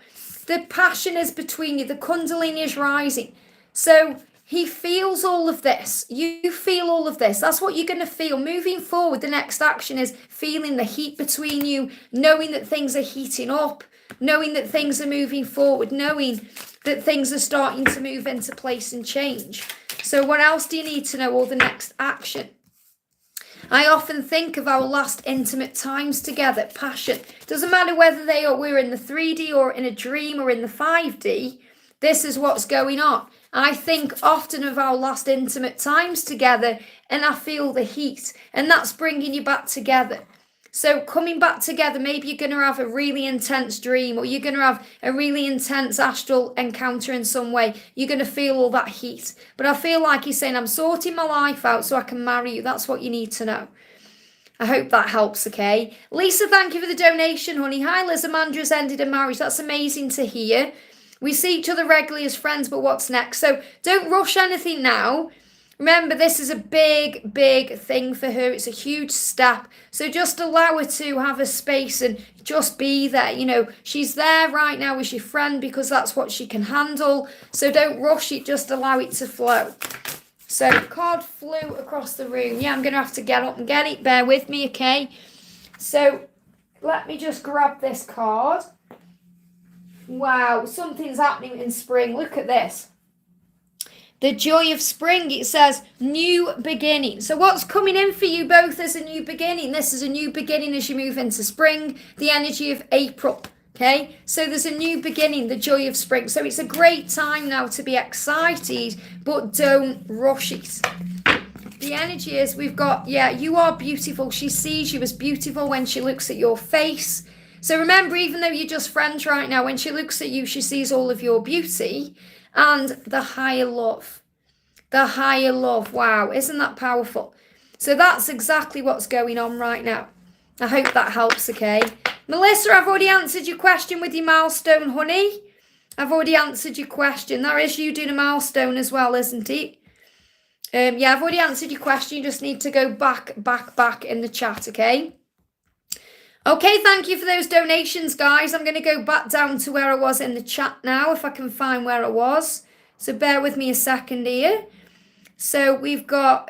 The passion is between you. The Kundalini is rising. So he feels all of this. You feel all of this. That's what you're going to feel. Moving forward, the next action is feeling the heat between you, knowing that things are heating up, knowing that things are moving forward, knowing that things are starting to move into place and change. So what else do you need to know, or the next action? I often think of our last intimate times together, passion. Doesn't matter whether we're in the 3D or in a dream or in the 5D, this is what's going on. I think often of our last intimate times together and I feel the heat and that's bringing you back together. So coming back together, maybe you're going to have a really intense dream, or you're going to have a really intense astral encounter in some way. You're going to feel all that heat. But I feel like he's saying, I'm sorting my life out so I can marry you. That's what you need to know. I hope that helps, okay? Lisa, thank you for the donation, honey. Hi, Liz. Amandra's ended a marriage. That's amazing to hear. We see each other regularly as friends, but what's next? So don't rush anything now. Remember, this is a big, big thing for her. It's a huge step. So just allow her to have a space and just be there. You know, she's there right now as your friend because that's what she can handle. So don't rush it. Just allow it to flow. So card flew across the room. Yeah, I'm going to have to get up and get it. Bear with me, okay? So let me just grab this card. Wow, something's happening in spring. Look at this. The joy of spring, it says new beginning. So what's coming in for you both as a new beginning? This is a new beginning as you move into spring, the energy of April. Okay, so there's a new beginning, the joy of spring. So it's a great time now to be excited, but don't rush it. The energy is we've got, yeah, you are beautiful. She sees you as beautiful when she looks at your face. So remember, even though you're just friends right now, when she looks at you, she sees all of your beauty and the higher love. The higher love. Wow, isn't that powerful? So that's exactly what's going on right now. I hope that helps, okay? Melissa, I've already answered your question with your milestone, honey. I've already answered your question. That is you doing a milestone as well, isn't it? Yeah, I've already answered your question. You just need to go back in the chat, okay? Okay, thank you for those donations, guys. I'm going to go back down to where I was in the chat now, if I can find where I was. So bear with me a second here. So we've got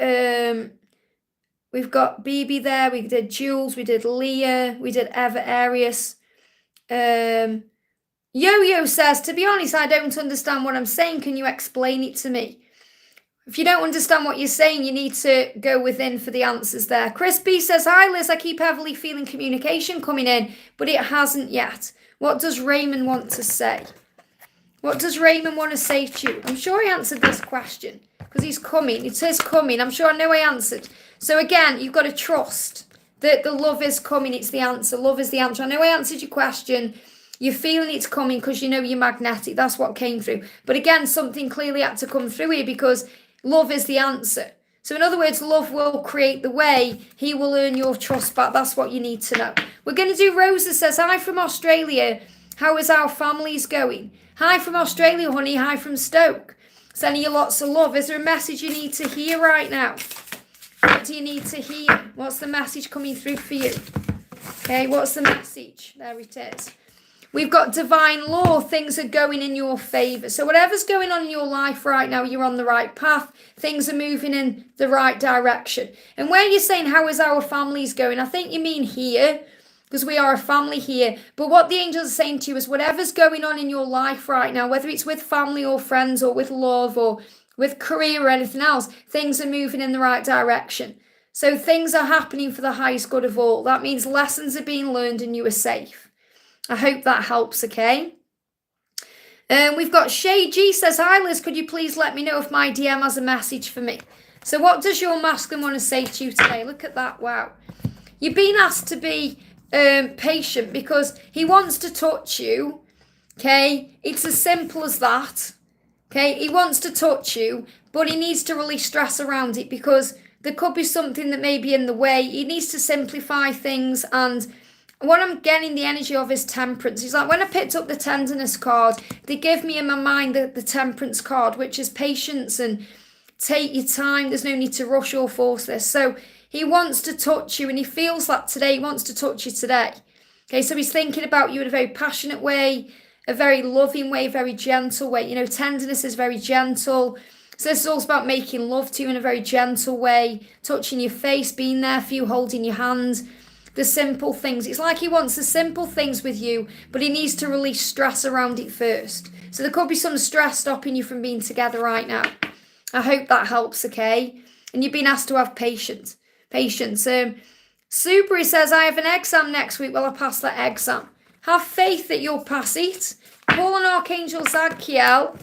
BB there, we did Jules, we did Leah, we did Eva Arius. Yo-Yo says, to be honest, I don't understand what I'm saying. Can you explain it to me? If you don't understand what you're saying, you need to go within for the answers there. Chris B says, hi Liz, I keep heavily feeling communication coming in, but it hasn't yet. What does Raymond want to say? What does Raymond want to say to you? I'm sure he answered this question because he's coming. It says coming. I'm sure I know I answered. So again, you've got to trust that the love is coming. It's the answer. Love is the answer. I know I answered your question. You're feeling it's coming because you know you're magnetic. That's what came through. But again, something clearly had to come through here because love is the answer. So in other words, love will create the way. He will earn your trust back. That's what you need to know. We're going to do Rosa says, hi from Australia. How is our families going? Hi from Australia, honey. Hi from Stoke. Sending you lots of love. Is there a message you need to hear right now? What do you need to hear? What's the message coming through for you? Okay, what's the message? There it is. We've got divine law. Things are going in your favor. So whatever's going on in your life right now, you're on the right path. Things are moving in the right direction. And where you're saying, how is our families going? I think you mean here, because we are a family here. But what the angels are saying to you is whatever's going on in your life right now, whether it's with family or friends or with love or with career or anything else, things are moving in the right direction. So things are happening for the highest good of all. That means lessons are being learned and you are safe. I hope that helps, okay? We've got Shay G says, hi Liz, could you please let me know if my DM has a message for me? So what does your masculine want to say to you today? Look at that, wow. You've been asked to be patient because he wants to touch you, okay? It's as simple as that, okay? He wants to touch you, but he needs to release stress around it because there could be something that may be in the way. He needs to simplify things, and what I'm getting the energy of is temperance. He's like, when I picked up the tenderness card, they give me in my mind the temperance card, which is patience and take your time. There's no need to rush or force this. So he wants to touch you, and he feels that today. He wants to touch you today. Okay, so he's thinking about you in a very passionate way, a very loving way, very gentle way. You know, tenderness is very gentle. So this is also about making love to you in a very gentle way, touching your face, being there for you, holding your hand. The simple things. It's like he wants the simple things with you, but he needs to release stress around it first. So there could be some stress stopping you from being together right now. I hope that helps, okay? And you've been asked to have patience. Super, he says, I have an exam next week. Will I pass that exam? Have faith that you'll pass it. Call on Archangel Zadkiel,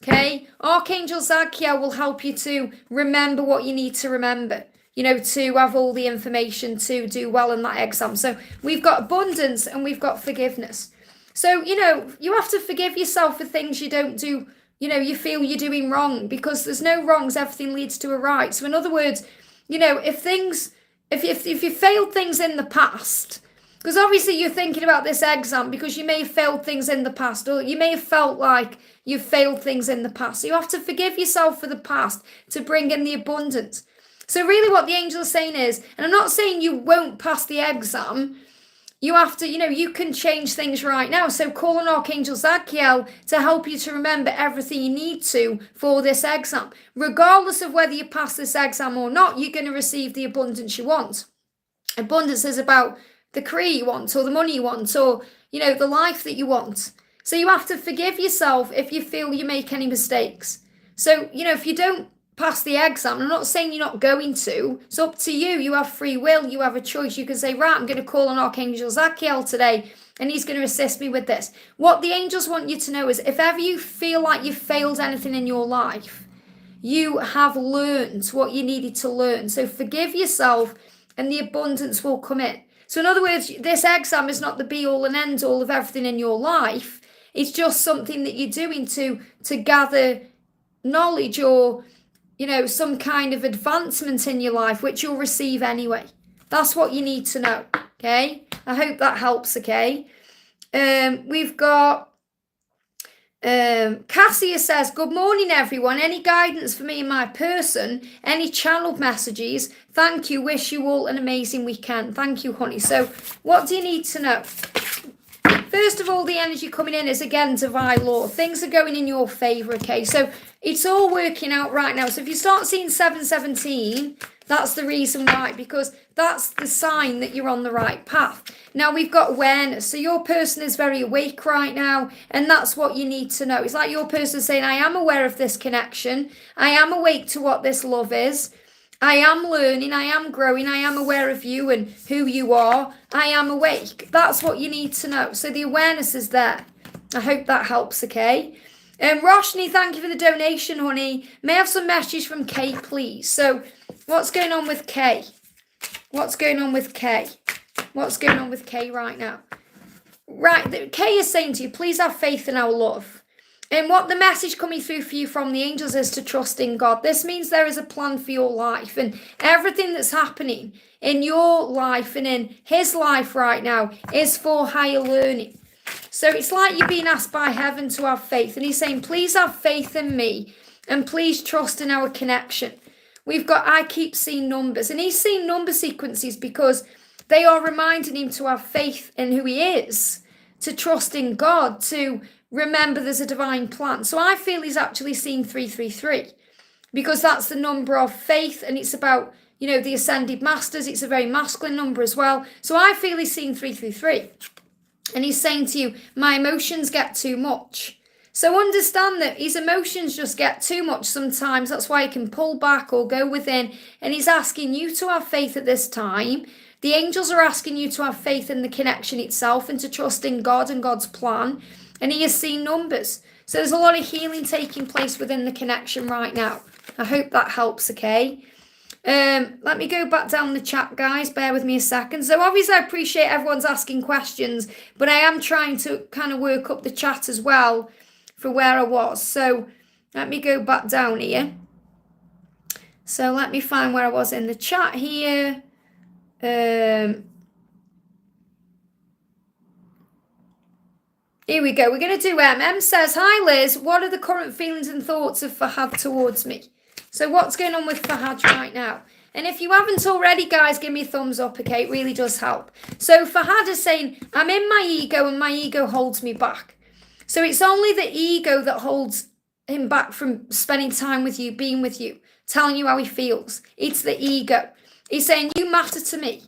okay? Archangel Zadkiel will help you to remember what you need to remember. to have all the information to do well in that exam. So we've got abundance and we've got forgiveness. So, you have to forgive yourself for things you don't do, you feel you're doing wrong, because there's no wrongs, everything leads to a right. So in other words, if you failed things in the past, because obviously you're thinking about this exam because you may have failed things in the past, or you may have felt like you've failed things in the past. So you have to forgive yourself for the past to bring in the abundance. So really what the angel is saying is, and I'm not saying you won't pass the exam, you have to, you can change things right now. So call on Archangel Zadkiel to help you to remember everything you need to for this exam. Regardless of whether you pass this exam or not, you're going to receive the abundance you want. Abundance is about the career you want, or the money you want, or, the life that you want. So you have to forgive yourself if you feel you make any mistakes. So, if you don't pass the exam, I'm not saying you're not going to. It's up to you. You have free will. You have a choice. You can say, right, I'm going to call on Archangel Zadkiel today, and he's going to assist me with this. What the angels want you to know is, if ever you feel like you've failed anything in your life, you have learned what you needed to learn. So forgive yourself and the abundance will come in. So in other words, this exam is not the be all and end all of everything in your life. It's just something that you're doing to gather knowledge, or some kind of advancement in your life, which you'll receive anyway. That's what you need to know, okay? I hope that helps, okay? We've got Cassia says, good morning, everyone. Any guidance for me and my person? Any channeled messages? Thank you. Wish you all an amazing weekend. Thank you, honey. So what do you need to know? First of all, the energy coming in is, again, divine law. Things are going in your favor, okay? So it's all working out right now. So if you start seeing 717, that's the reason why, because that's the sign that you're on the right path. Now we've got awareness. So your person is very awake right now, and that's what you need to know. It's like your person saying, I am aware of this connection. I am awake to what this love is. I am learning, I am growing, I am aware of you and who you are. I am awake. That's what you need to know. So the awareness is there. I hope that helps, okay? Roshni, thank you for the donation, honey. May I have some message from Kay, please? So what's going on with Kay? What's going on with Kay? What's going on with Kay right now? Right, Kay is saying to you, please have faith in our love. And what the message coming through for you from the angels is to trust in God. This means there is a plan for your life, and everything that's happening in your life and in his life right now is for higher learning. So it's like you're being asked by heaven to have faith, and he's saying, please have faith in me and please trust in our connection. We've got, I keep seeing numbers, and he's seeing number sequences because they are reminding him to have faith in who he is, to trust in God, to remember there's a divine plan. So I feel he's actually seen 333 because that's the number of faith, and it's about, the ascended masters. It's a very masculine number as well. So I feel he's seen 333, and he's saying to you, my emotions get too much. So understand that his emotions just get too much sometimes. That's why he can pull back or go within, and he's asking you to have faith at this time. The angels are asking you to have faith in the connection itself and to trust in God and God's plan. And he has seen numbers. So there's a lot of healing taking place within the connection right now. I hope that helps, okay? Let me go back down the chat, guys. Bear with me a second. So obviously I appreciate everyone's asking questions, but I am trying to kind of work up the chat as well for where I was. So let me go back down here. So let me find where I was in the chat here. Here we go. We're going to do M says, hi Liz, what are the current feelings and thoughts of Fahad towards me? So what's going on with Fahad right now? And if you haven't already, guys, give me a thumbs up, okay? It really does help. So Fahad is saying, I'm in my ego and my ego holds me back. So it's only the ego that holds him back from spending time with you, being with you, telling you how he feels. It's the ego. He's saying, you matter to me.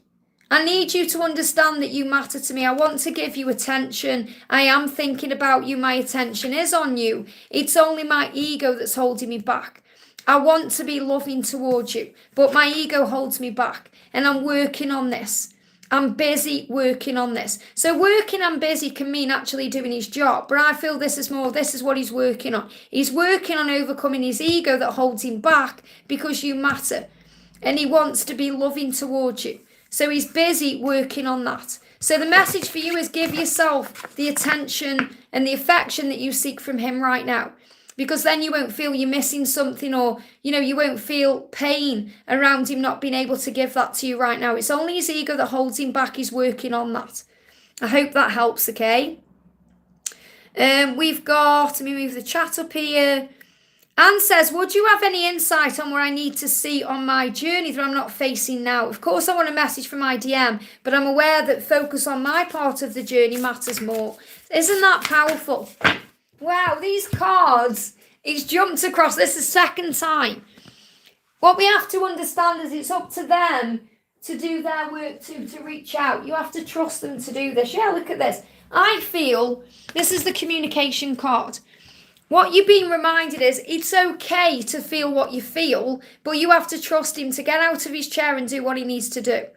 I need you to understand that you matter to me. I want to give you attention. I am thinking about you. My attention is on you. It's only my ego that's holding me back. I want to be loving towards you, but my ego holds me back, and I'm working on this. I'm busy working on this. So working and busy can mean actually doing his job, but I feel this is what he's working on. He's working on overcoming his ego that holds him back because you matter. and he wants to be loving towards you. So he's busy working on that. So the message for you is give yourself the attention and the affection that you seek from him right now. Because then you won't feel you're missing something, or, you won't feel pain around him not being able to give that to you right now. It's only his ego that holds him back. He's working on that. I hope that helps, okay? We've got, let me move the chat up here. Anne says, would you have any insight on where I need to see on my journey that I'm not facing now? Of course, I want a message from my DM, but I'm aware that focus on my part of the journey matters more. Isn't that powerful? Wow, these cards, he's jumped across. This is the second time. What we have to understand is it's up to them to do their work, to reach out. You have to trust them to do this. Yeah, look at this. I feel this is the communication card. What you're being reminded is it's okay to feel what you feel, but you have to trust him to get out of his chair and do what he needs to do.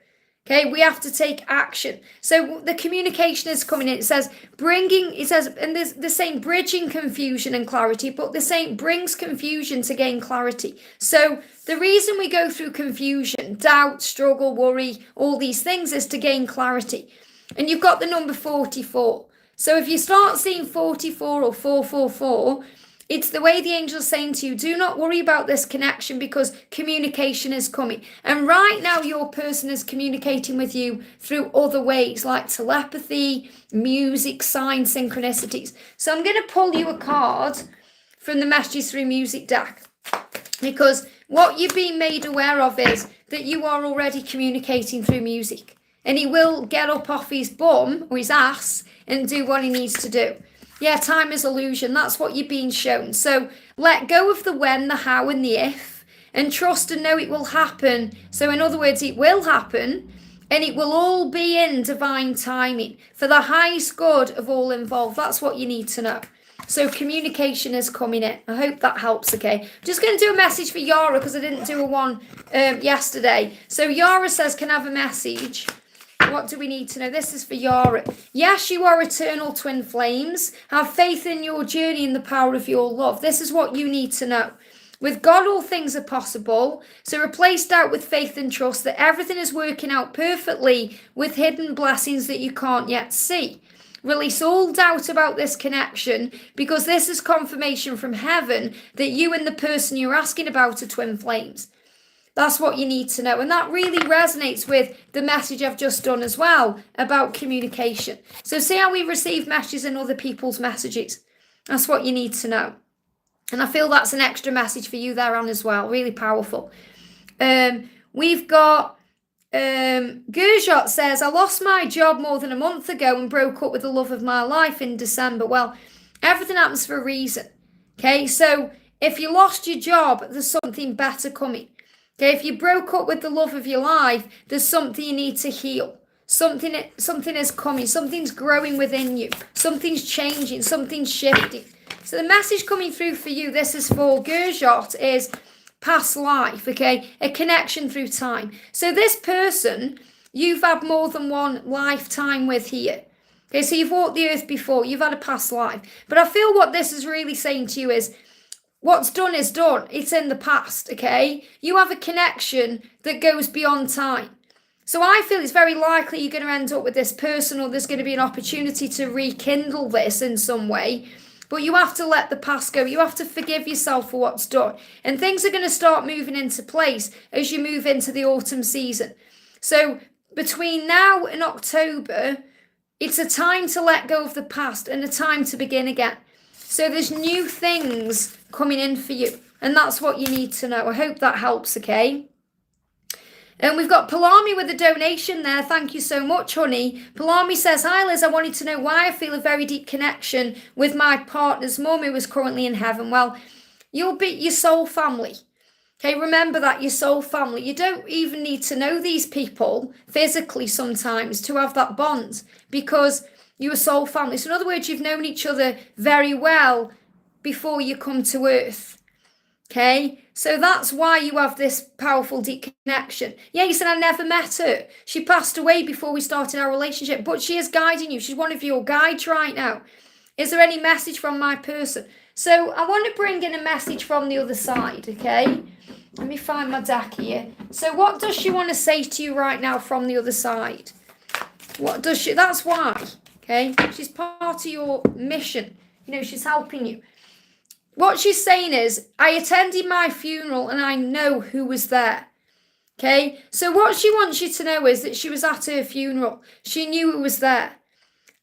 Okay, we have to take action. So the communication is coming in. It says and they're saying bridging confusion and clarity, but they're saying brings confusion to gain clarity. So the reason we go through confusion, doubt, struggle, worry, all these things is to gain clarity. And you've got the number 44. So if you start seeing 44 or 444, it's the way the angel's saying to you, do not worry about this connection because communication is coming. And right now, your person is communicating with you through other ways like telepathy, music, signs, synchronicities. So I'm going to pull you a card from the Messages Through Music deck, because what you're being made aware of is that you are already communicating through music. And he will get up off his bum or his ass and do what he needs to do. Yeah, time is illusion. That's what you're being shown. So let go of the when, the how, and the if, and trust and know it will happen. So in other words, it will happen, and it will all be in divine timing for the highest good of all involved. That's what you need to know. So communication is coming in. I hope that helps, okay? Just going to do a message for Yara because I didn't do a one yesterday. So Yara says, can I have a message? What do we need to know? This is for Yara. Yes, you are eternal twin flames. Have faith in your journey and the power of your love. This is what you need to know. With God, all things are possible. So replace doubt with faith and trust that everything is working out perfectly with hidden blessings that you can't yet see. Release all doubt about this connection because this is confirmation from heaven that you and the person you're asking about are twin flames. That's what you need to know. And that really resonates with the message I've just done as well about communication. So see how we receive messages in other people's messages. That's what you need to know. And I feel that's an extra message for you there, Anne, as well. Really powerful. We've got Gurjot says, I lost my job more than a month ago and broke up with the love of my life in December. Well, everything happens for a reason. Okay, so if you lost your job, there's something better coming. Okay, if you broke up with the love of your life, there's something you need to heal. Something is coming. Something's growing within you. Something's changing. Something's shifting. So the message coming through for you, this is for Gurjot, is past life, okay? A connection through time. So this person, you've had more than one lifetime with here. Okay, so you've walked the earth before. You've had a past life. But I feel what this is really saying to you is, what's done is done. It's in the past, okay? You have a connection that goes beyond time. So I feel it's very likely you're going to end up with this person, or there's going to be an opportunity to rekindle this in some way. But you have to let the past go. You have to forgive yourself for what's done. And things are going to start moving into place as you move into the autumn season. So between now and October, it's a time to let go of the past and a time to begin again. So there's new things coming in for you. And that's what you need to know. I hope that helps, okay? And we've got Palami with a donation there. Thank you so much, honey. Palami says, hi, Liz. I wanted to know why I feel a very deep connection with my partner's mum who is currently in heaven. Well, you'll be your soul family. Okay, remember that, your soul family. You don't even need to know these people physically sometimes to have that bond, because you're a soul family. So in other words, you've known each other very well before you come to earth. Okay, so that's why you have this powerful deep connection. Yeah, you said, I never met her. She passed away before we started our relationship, but she is guiding you. She's one of your guides right now. Is there any message from my person? So I want to bring in a message from the other side, okay? Let me find my deck here. So what does she want to say to you right now from the other side? What does she, that's why, okay? She's part of your mission. You know, she's helping you. What she's saying is, I attended my funeral and I know who was there. Okay, so what she wants you to know is that she was at her funeral. She knew who was there.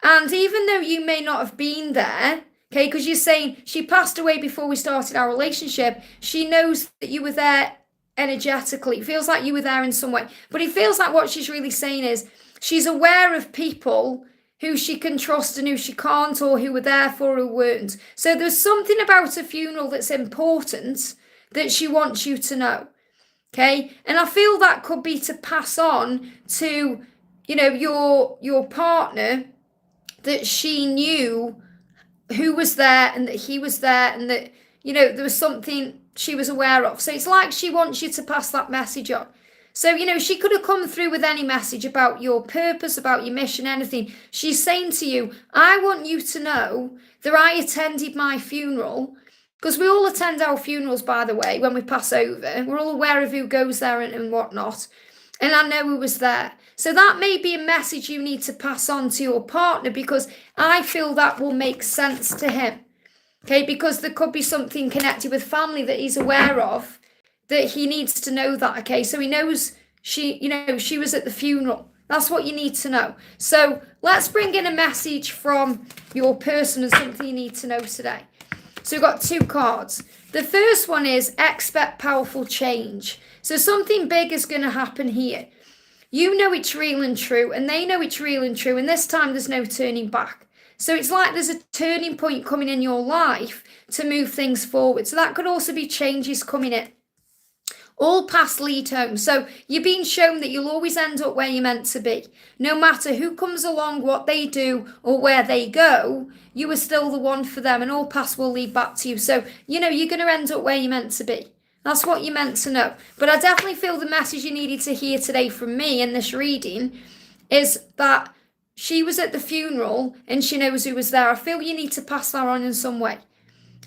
And even though you may not have been there, okay, because you're saying she passed away before we started our relationship, she knows that you were there energetically. It feels like you were there in some way. But it feels like what she's really saying is she's aware of people who she can trust and who she can't, or who were there for, who weren't. So there's something about a funeral that's important that she wants you to know. Okay, and I feel that could be to pass on to, you know, your partner, that she knew who was there and that he was there, and that, you know, there was something she was aware of. So it's like she wants you to pass that message on. So, you know, she could have come through with any message about your purpose, about your mission, anything. She's saying to you, I want you to know that I attended my funeral. Because we all attend our funerals, by the way, when we pass over. We're all aware of who goes there and whatnot. And I know who was there. So that may be a message you need to pass on to your partner, because I feel that will make sense to him. Okay, because there could be something connected with family that he's aware of, that he needs to know that. Okay, so he knows she was at the funeral. That's what you need to know. So let's bring in a message from your person and something you need to know today. So we've got two cards. The first one is expect powerful change. So something big is going to happen here. You know it's real and true, and they know it's real and true, and this time there's no turning back. So it's like there's a turning point coming in your life to move things forward. So that could also be changes coming in. All paths lead home. So you're being shown that you'll always end up where you're meant to be. No matter who comes along, what they do, or where they go, you are still the one for them, and all paths will lead back to you. So, you know, you're going to end up where you're meant to be. That's what you're meant to know. But I definitely feel the message you needed to hear today from me in this reading is that she was at the funeral and she knows who was there. I feel you need to pass that on in some way.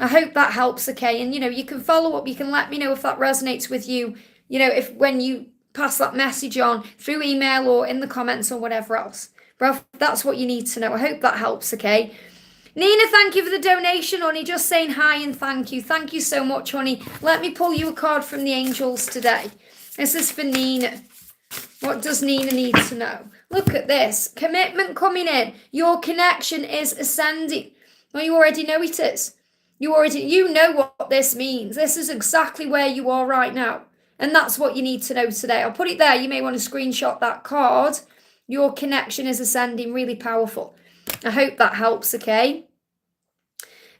I hope that helps, okay? And, you know, you can follow up. You can let me know if that resonates with you, you know, if when you pass that message on through email or in the comments or whatever else. But that's what you need to know. I hope that helps, okay? Nina, thank you for the donation, honey. Just saying hi and thank you. Thank you so much, honey. Let me pull you a card from the angels today. This is for Nina. What does Nina need to know? Look at this. Commitment coming in. Your connection is ascending. Well, you already know it is. You know what this means. This is exactly where you are right now. And that's what you need to know today. I'll put it there. You may want to screenshot that card. Your connection is ascending. Really powerful. I hope that helps, okay?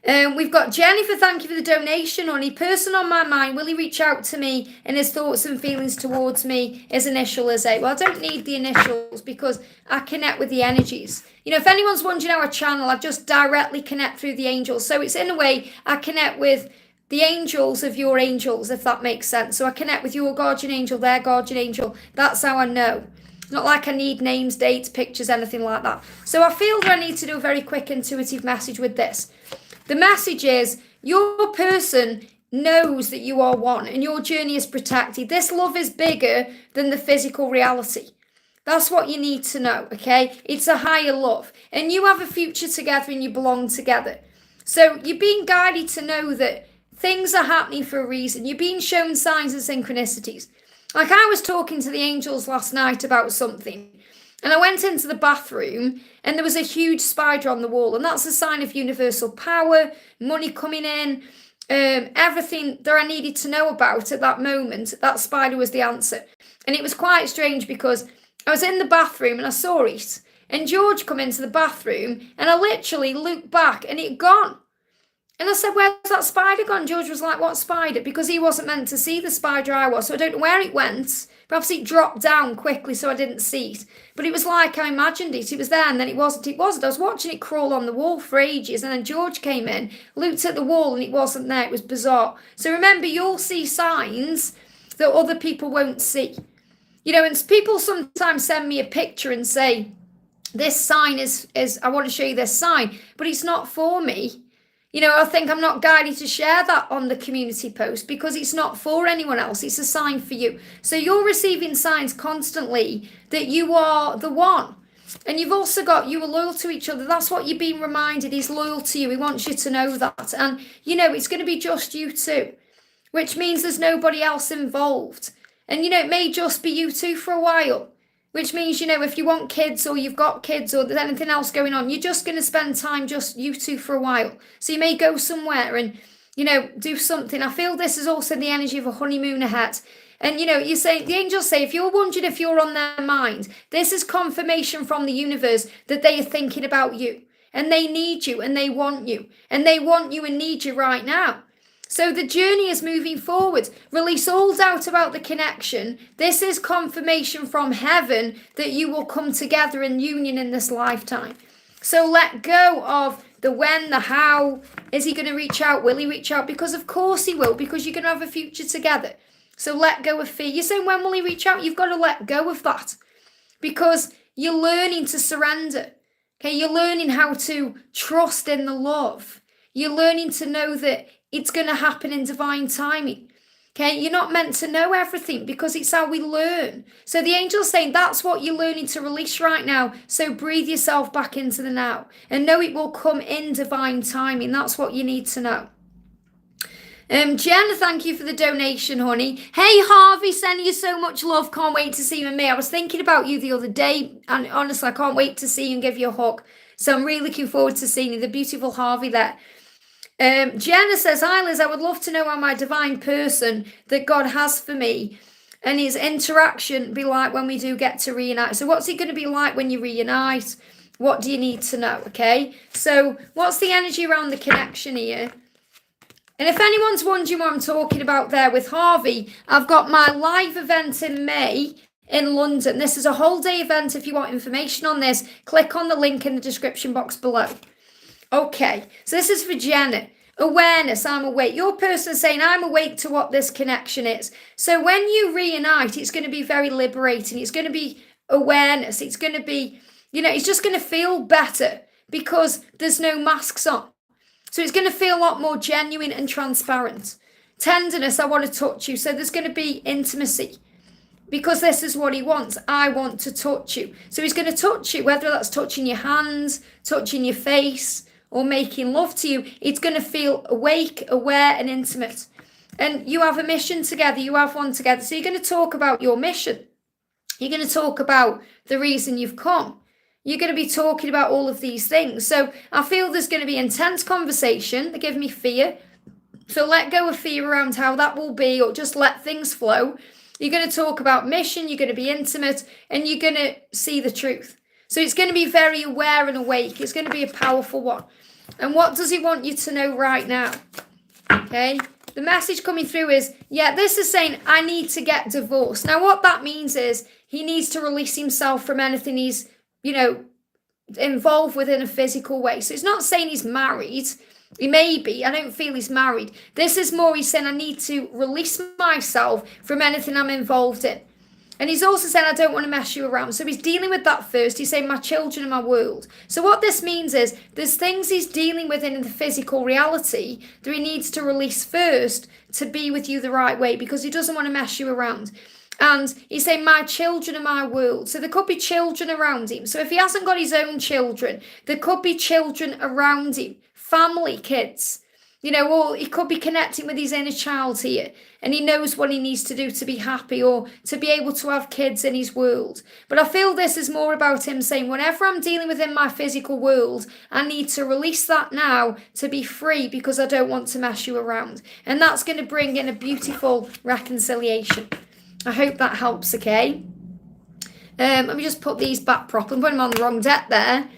We've got Jennifer, thank you for the donation, honey. Person on my mind, will he reach out to me and his thoughts and feelings towards me? His initial is A. Well, I don't need the initials because I connect with the energies. You know, if anyone's wondering our channel, I just directly connect through the angels. So it's in a way, I connect with the angels of your angels, if that makes sense. So I connect with your guardian angel, their guardian angel. That's how I know. Not like I need names, dates, pictures, anything like that. So I feel that I need to do a very quick intuitive message with this. The message is your person knows that you are one and your journey is protected. This love is bigger than the physical reality. That's what you need to know, okay? It's a higher love. And you have a future together and you belong together. So you're being guided to know that things are happening for a reason. You're being shown signs and synchronicities. Like I was talking to the angels last night about something. And I went into the bathroom and there was a huge spider on the wall. And that's a sign of universal power, money coming in, everything that I needed to know about at that moment. That spider was the answer. And it was quite strange because I was in the bathroom and I saw it. And George come into the bathroom and I literally looked back and it gone. And I said, where's that spider gone? George was like, what spider? Because he wasn't meant to see the spider I was. So I don't know where it went. Perhaps it dropped down quickly so I didn't see it. But it was like I imagined it. It was there and then it wasn't. It wasn't. I was watching it crawl on the wall for ages. And then George came in, looked at the wall and it wasn't there. It was bizarre. So remember, you'll see signs that other people won't see. You know, and people sometimes send me a picture and say, this sign is I want to show you this sign. But it's not for me. I think I'm not guided to share that on the community post because it's not for anyone else. It's a sign for you. So you're receiving signs constantly that you are the one. And you've also got, you are loyal to each other. That's what you're being reminded. He's loyal to you. He wants you to know that. And, it's going to be just you two, which means there's nobody else involved. And, it may just be you two for a while, which means, if you want kids or you've got kids or there's anything else going on, you're just going to spend time just you two for a while. So you may go somewhere and, do something. I feel this is also the energy of a honeymoon ahead. And, you say, the angels say, if you're wondering if you're on their mind, this is confirmation from the universe that they are thinking about you and they need you and they want you and need you right now. So the journey is moving forward. Release all doubt about the connection. This is confirmation from heaven that you will come together in union in this lifetime. So let go of the when, the how. Is he going to reach out? Will he reach out? Because of course he will, because you're going to have a future together. So let go of fear. You're saying, when will he reach out? You've got to let go of that because you're learning to surrender. Okay, you're learning how to trust in the love. You're learning to know that it's going to happen in divine timing. Okay, you're not meant to know everything because it's how we learn. So the angel's saying that's what you're learning to release right now. So breathe yourself back into the now and know it will come in divine timing. That's what you need to know. Jen, thank you for the donation, honey. Hey, Harvey, sending you so much love. Can't wait to see you and me. I was thinking about you the other day, and honestly, I can't wait to see you and give you a hug. So I'm really looking forward to seeing you, the beautiful Harvey there. Jenna says, hi, Liz, I would love to know how my divine person that God has for me and his interaction be like when we do get to reunite. So what's it going to be like when you reunite? What do you need to know, okay? So what's the energy around the connection here? And if anyone's wondering what I'm talking about there with Harvey, I've got my live event in May in London. This is a whole day event. If you want information on this, click on the link in the description box below. Okay, so this is for Jenna. Awareness, I'm awake. Your person saying, I'm awake to what this connection is. So when you reunite, it's going to be very liberating. It's going to be awareness. It's going to be, it's just going to feel better because there's no masks on. So it's going to feel a lot more genuine and transparent. Tenderness, I want to touch you. So there's going to be intimacy because this is what he wants. I want to touch you. So he's going to touch you, whether that's touching your hands, touching your face, or making love to you. It's going to feel awake, aware, and intimate. And you have a mission together. You have one together. So you're going to talk about your mission. You're going to talk about the reason you've come. You're going to be talking about all of these things. So I feel there's going to be intense conversation. They give me fear. So let go of fear around how that will be, or just let things flow. You're going to talk about mission. You're going to be intimate, and you're going to see the truth. So it's going to be very aware and awake. It's going to be a powerful one. And what does he want you to know right now? Okay. The message coming through is, this is saying, I need to get divorced. Now, what that means is he needs to release himself from anything he's involved with in a physical way. So it's not saying he's married. He may be. I don't feel he's married. This is more he's saying I need to release myself from anything I'm involved in. And he's also saying I don't want to mess you around. So he's dealing with that first. He's saying my children and my world. So what this means is there's things he's dealing with in the physical reality that he needs to release first to be with you the right way, because he doesn't want to mess you around. And he's saying, my children are my world. So there could be children around him. So if he hasn't got his own children, there could be children around him, family, kids, or he could be connecting with his inner child here. And he knows what he needs to do to be happy or to be able to have kids in his world. But I feel this is more about him saying, whenever I'm dealing with in my physical world, I need to release that now to be free because I don't want to mess you around. And that's going to bring in a beautiful reconciliation. I hope that helps, okay? Let me just put these back properly. I'm putting them on the wrong deck there.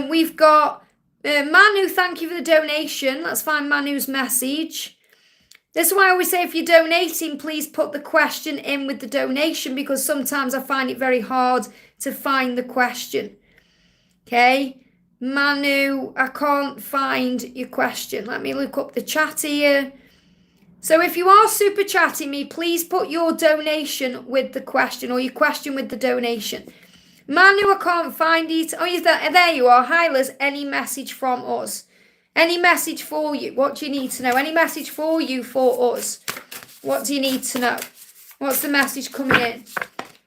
We've got Manu, thank you for the donation. Let's find Manu's message. This is why I always say if you're donating, please put the question in with the donation, because sometimes I find it very hard to find the question. Okay? Manu, I can't find your question. Let me look up the chat here. So if you are super chatting me, please put your donation with the question, or your question with the donation. Manu, I can't find it. Oh, there you are. Hi, Liz. Any message from us? Any message for you? What do you need to know? Any message for you, for us? What do you need to know? What's the message coming in?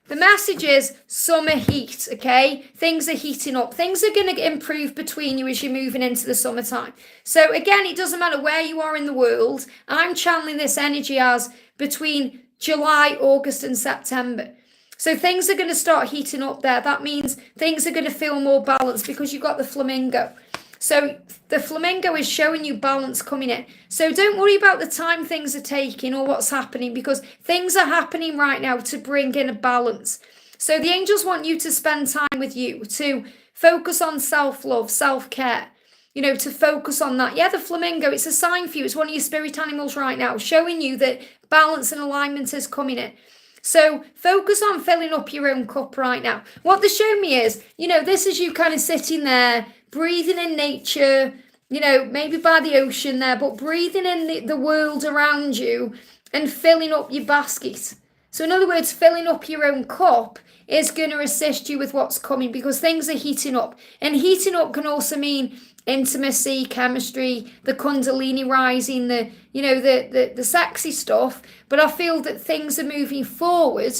The message is summer heat, okay? Things are heating up. Things are going to improve between you as you're moving into the summertime. So again, it doesn't matter where you are in the world. I'm channeling this energy as between July, August and September. So things are going to start heating up there. That means things are going to feel more balanced because you've got the flamingo. So the flamingo is showing you balance coming in. So don't worry about the time things are taking or what's happening, because things are happening right now to bring in a balance. So the angels want you to spend time with you, to focus on self-love, self-care, you know, to focus on that. Yeah, the flamingo, it's a sign for you. It's one of your spirit animals right now, showing you that balance and alignment is coming in. So focus on filling up your own cup right now. What they show me is, you know, this is you kind of sitting there, breathing in nature, you know, maybe by the ocean there, but breathing in the world around you and filling up your basket. So in other words, filling up your own cup is going to assist you with what's coming, because things are heating up. And heating up can also mean intimacy, chemistry, the kundalini rising, the, you know, the sexy stuff. But I feel that things are moving forward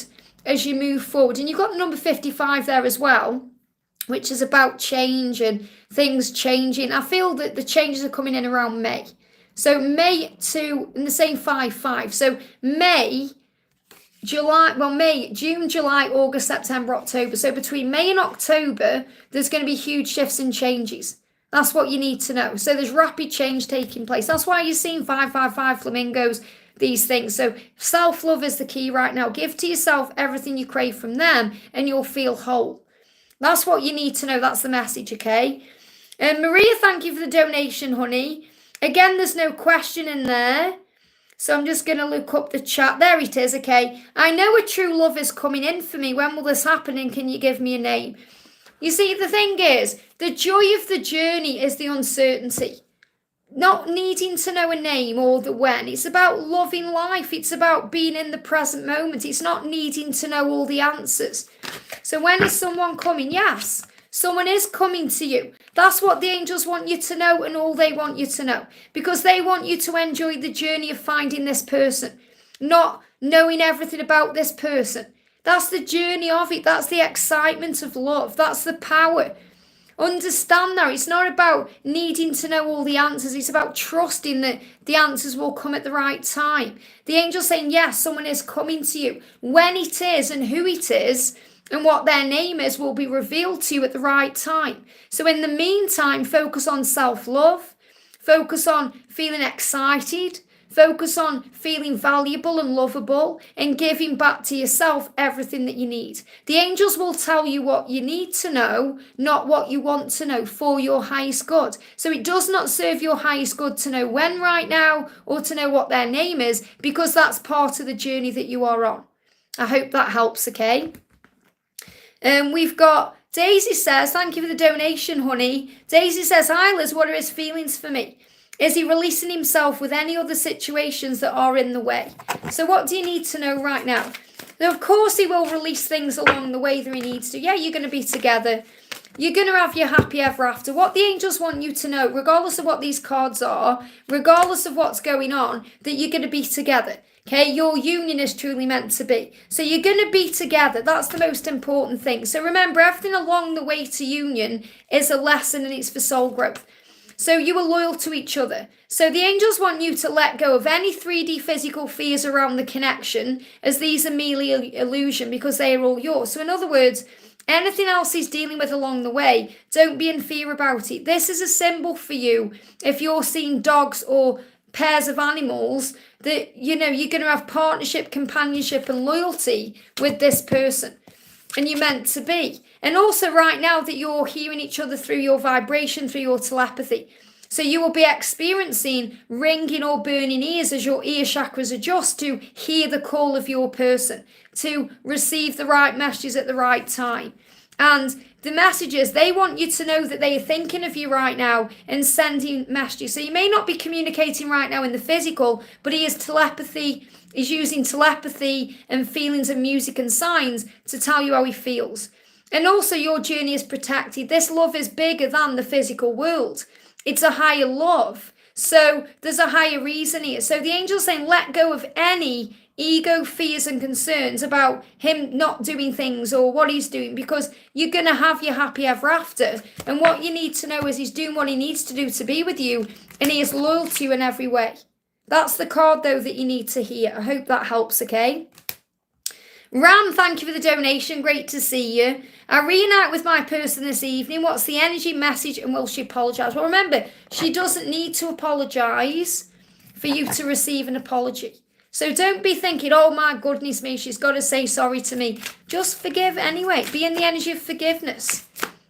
as you move forward. And you've got the number 55 there as well, which is about change and things changing. I feel that the changes are coming in around May. So May to, in the same 5-5. So May, June, July, August, September, October. So between May and October, there's going to be huge shifts and changes. That's what you need to know. So there's rapid change taking place. That's why you're seeing 555 flamingos, these things. So self-love is the key right now. Give to yourself everything you crave from them and you'll feel whole. That's what you need to know. That's the message, okay? And Maria, thank you for the donation, honey. Again, there's no question in there. So I'm just going to look up the chat. There it is, okay. I know a true love is coming in for me. When will this happen, and can you give me a name? You see, the thing is, the joy of the journey is the uncertainty. Not needing to know a name or the when. It's about loving life. It's about being in the present moment. It's not needing to know all the answers. So when is someone coming? Yes, someone is coming to you. That's what the angels want you to know, and all they want you to know. Because they want you to enjoy the journey of finding this person. Not knowing everything about this person. That's the journey of it. That's the excitement of love. That's the power. Understand that. It's not about needing to know all the answers. It's about trusting that the answers will come at the right time. The angel's saying, yes, someone is coming to you. When it is and who it is and what their name is will be revealed to you at the right time. So in the meantime, focus on self-love. Focus on feeling excited. Focus on feeling valuable and lovable and giving back to yourself everything that you need. The angels will tell you what you need to know, not what you want to know, for your highest good. So it does not serve your highest good to know when right now or to know what their name is, because that's part of the journey that you are on. I hope that helps, okay? We've got Daisy says, thank you for the donation, honey. Daisy says, hi Liz, what are his feelings for me? Is he releasing himself with any other situations that are in the way? So what do you need to know right now? Now, of course, he will release things along the way that he needs to. Yeah, you're going to be together. You're going to have your happy ever after. What the angels want you to know, regardless of what these cards are, regardless of what's going on, that you're going to be together. Okay, your union is truly meant to be. So you're going to be together. That's the most important thing. So remember, everything along the way to union is a lesson, and it's for soul growth. So you are loyal to each other. So the angels want you to let go of any 3D physical fears around the connection, as these are merely illusion, because they are all yours. So in other words, anything else he's dealing with along the way, don't be in fear about it. This is a symbol for you. If you're seeing dogs or pairs of animals, that, you know, you're going to have partnership, companionship and loyalty with this person. And you're meant to be. And also right now that you're hearing each other through your vibration, through your telepathy. So you will be experiencing ringing or burning ears as your ear chakras adjust to hear the call of your person, to receive the right messages at the right time. And the messages, they want you to know that they are thinking of you right now and sending messages. So you may not be communicating right now in the physical, but he is telepathy. He's using telepathy and feelings and music and signs to tell you how he feels. And also your journey is protected. This love is bigger than the physical world. It's a higher love. So there's a higher reason here. So the angel's saying, let go of any ego, fears, and concerns about him not doing things or what he's doing, because you're going to have your happy ever after. And what you need to know is he's doing what he needs to do to be with you, and he is loyal to you in every way. That's the card, though, that you need to hear. I hope that helps, okay? Ram, thank you for the donation. Great to see you. I reunite with my person this evening. What's the energy message, and will she apologise? Well, remember, she doesn't need to apologise for you to receive an apology. So don't be thinking, oh my goodness me, she's got to say sorry to me. Just forgive anyway. Be in the energy of forgiveness.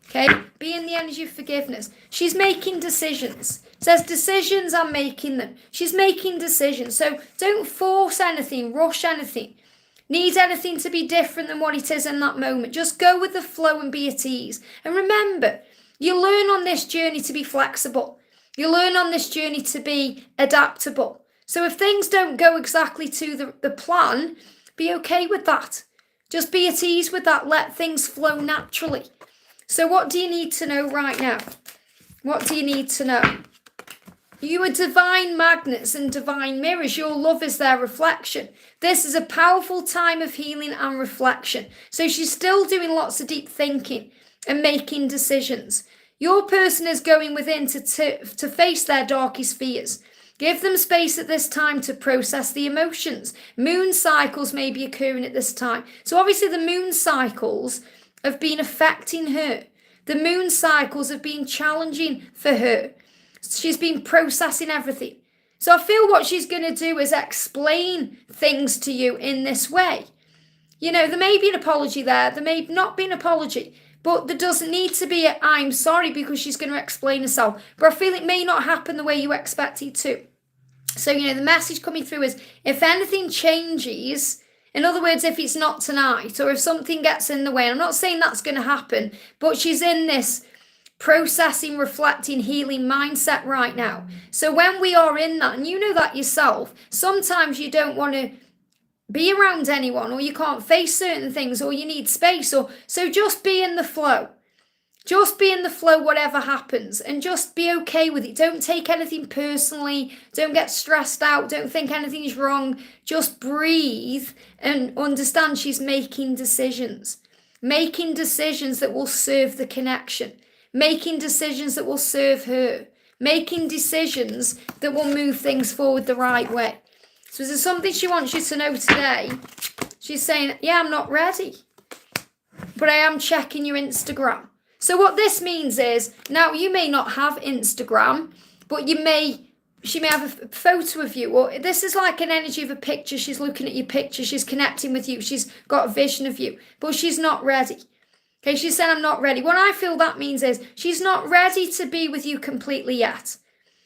Okay? Be in the energy of forgiveness. She's making decisions. It says decisions, I'm making them. She's making decisions. So don't force anything, rush anything. Need anything to be different than what it is in that moment. Just go with the flow and be at ease. And remember, you learn on this journey to be flexible. You learn on this journey to be adaptable. So if things don't go exactly to the plan, be okay with that. Just be at ease with that. Let things flow naturally. So what do you need to know right now? What do you need to know? You are divine magnets and divine mirrors. Your love is their reflection. This is a powerful time of healing and reflection. So she's still doing lots of deep thinking and making decisions. Your person is going within to face their darkest fears. Give them space at this time to process the emotions. Moon cycles may be occurring at this time. So obviously the moon cycles have been affecting her. The moon cycles have been challenging for her. She's been processing everything. So I feel what she's going to do is explain things to you in this way. You know, there may be an apology there. There may not be an apology. But there doesn't need to be a I'm sorry, because she's going to explain herself. But I feel it may not happen the way you expect it to. So, you know, the message coming through is if anything changes, in other words, if it's not tonight or if something gets in the way, I'm not saying that's going to happen, but she's in this processing, reflecting, healing mindset right now. So when we are in that, and you know that yourself, sometimes you don't want to be around anyone, or you can't face certain things, or you need space, or so just be in the flow. Just be in the flow, whatever happens, and just be okay with it. Don't take anything personally. Don't get stressed out. Don't think anything's wrong. Just breathe and understand she's making decisions. Making decisions that will serve the connection. Making decisions that will serve her. Making decisions that will move things forward the right way. So is there something she wants you to know today? She's saying, yeah, I'm not ready, but I am checking your Instagram. So what this means is, now you may not have Instagram, but she may have a photo of you, or this is like an energy of a picture. She's looking at your picture. She's connecting with you. She's got a vision of you, but she's not ready. Okay, she's saying, I'm not ready. What I feel that means is she's not ready to be with you completely yet.